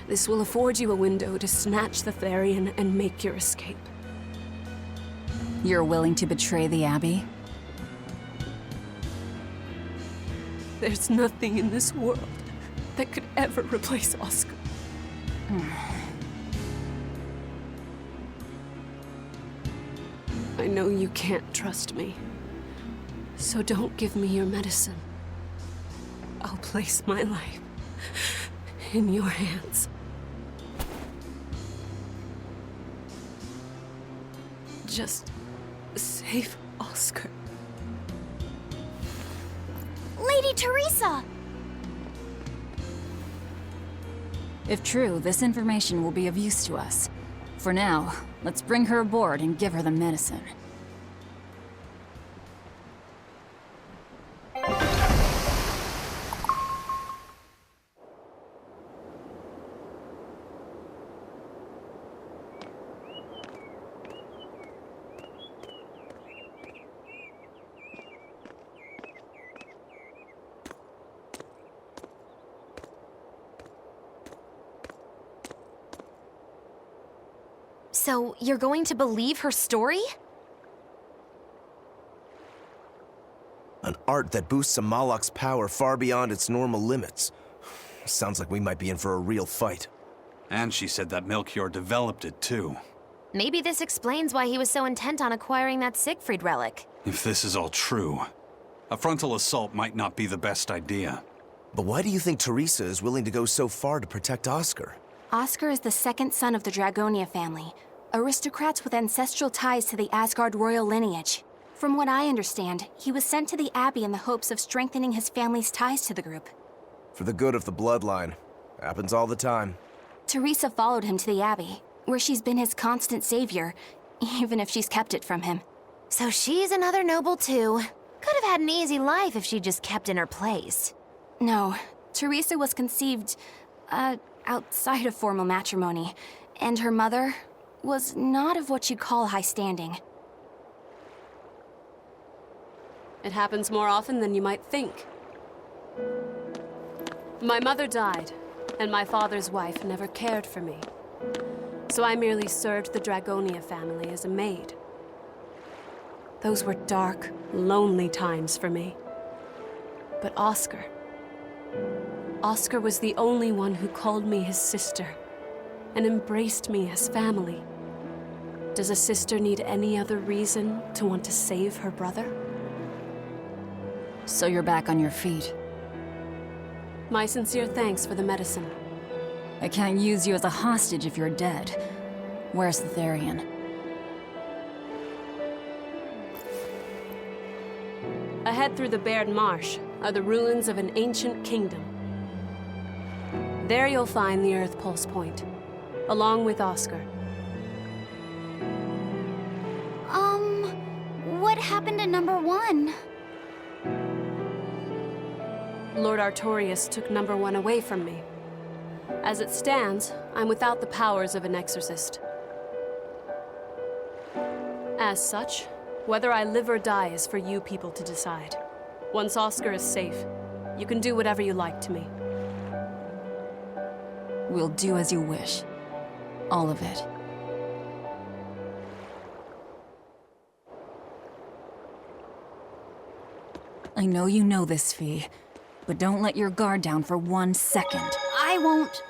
This will afford you a window to snatch the Therian and make your escape. You're willing to betray the Abbey? There's nothing in this world that could ever replace Oscar. I know you can't trust me, so don't give me your medicine. I'll place my life in your hands. Just save Oscar. Lady Teresa! If true, this information will be of use to us. For now, let's bring her aboard and give her the medicine. So, you're going to believe her story? An art that boosts a Malak's power far beyond its normal limits. Sounds like we might be in for a real fight. And she said that Melchior developed it, too. Maybe this explains why he was so intent on acquiring that Siegfried relic. If this is all true, a frontal assault might not be the best idea. But why do you think Teresa is willing to go so far to protect Oscar? Oscar is the second son of the Dragonia family, aristocrats with ancestral ties to the Asgard royal lineage. From what I understand, he was sent to the Abbey in the hopes of strengthening his family's ties to the group. For the good of the bloodline. Happens all the time. Teresa followed him to the Abbey, where she's been his constant savior, even if she's kept it from him. So she's another noble too. Could have had an easy life if she just kept in her place. No, Teresa was conceived, outside of formal matrimony, and her mother was not of what you'd call high standing. It happens more often than you might think. My mother died, and my father's wife never cared for me. So I merely served the Dragonia family as a maid. Those were dark, lonely times for me. But Oscar was the only one who called me his sister and embraced me as family. Does a sister need any other reason to want to save her brother? So you're back on your feet. My sincere thanks for the medicine. I can't use you as a hostage if you're dead. Where's the Therian? Ahead through the Baird Marsh are the ruins of an ancient kingdom. There you'll find the Earth Pulse Point, along with Oscar. What happened to number 1? Lord Artorius took number 1 away from me. As it stands, I'm without the powers of an exorcist. As such, whether I live or die is for you people to decide. Once Oscar is safe, you can do whatever you like to me. We'll do as you wish. All of it. I know you know this, Fee, but don't let your guard down for 1 second. I won't.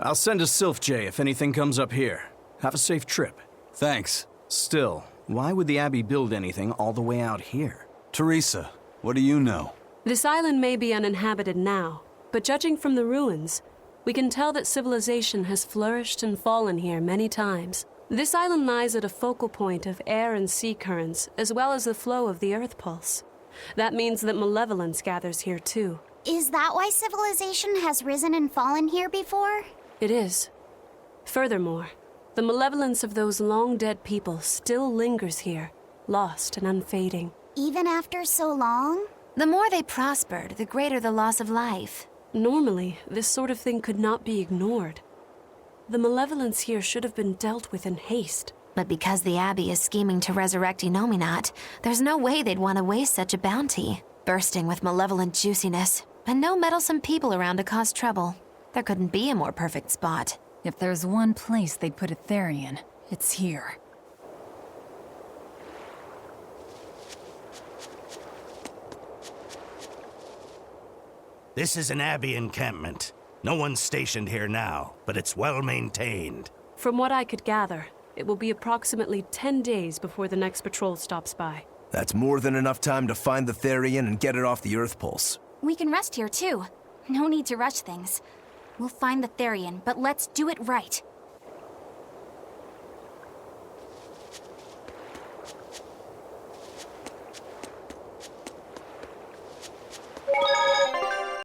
I'll send a Sylph J if anything comes up here. Have a safe trip. Thanks. Still, why would the Abbey build anything all the way out here? Teresa, what do you know? This island may be uninhabited now, but judging from the ruins, we can tell that civilization has flourished and fallen here many times. This island lies at a focal point of air and sea currents, as well as the flow of the Earth Pulse. That means that malevolence gathers here too. Is that why civilization has risen and fallen here before? It is. Furthermore, the malevolence of those long-dead people still lingers here, lost and unfading. Even after so long? The more they prospered, the greater the loss of life. Normally, this sort of thing could not be ignored. The malevolence here should have been dealt with in haste. But because the Abbey is scheming to resurrect Inominat, there's no way they'd want to waste such a bounty. Bursting with malevolent juiciness, and no meddlesome people around to cause trouble. There couldn't be a more perfect spot. If there's one place they'd put a Therian, it's here. This is an Abbey encampment. No one's stationed here now, but it's well maintained. From what I could gather, it will be approximately 10 days before the next patrol stops by. That's more than enough time to find the Therian and get it off the Earth Pulse. We can rest here too. No need to rush things. We'll find the Therian, but let's do it right.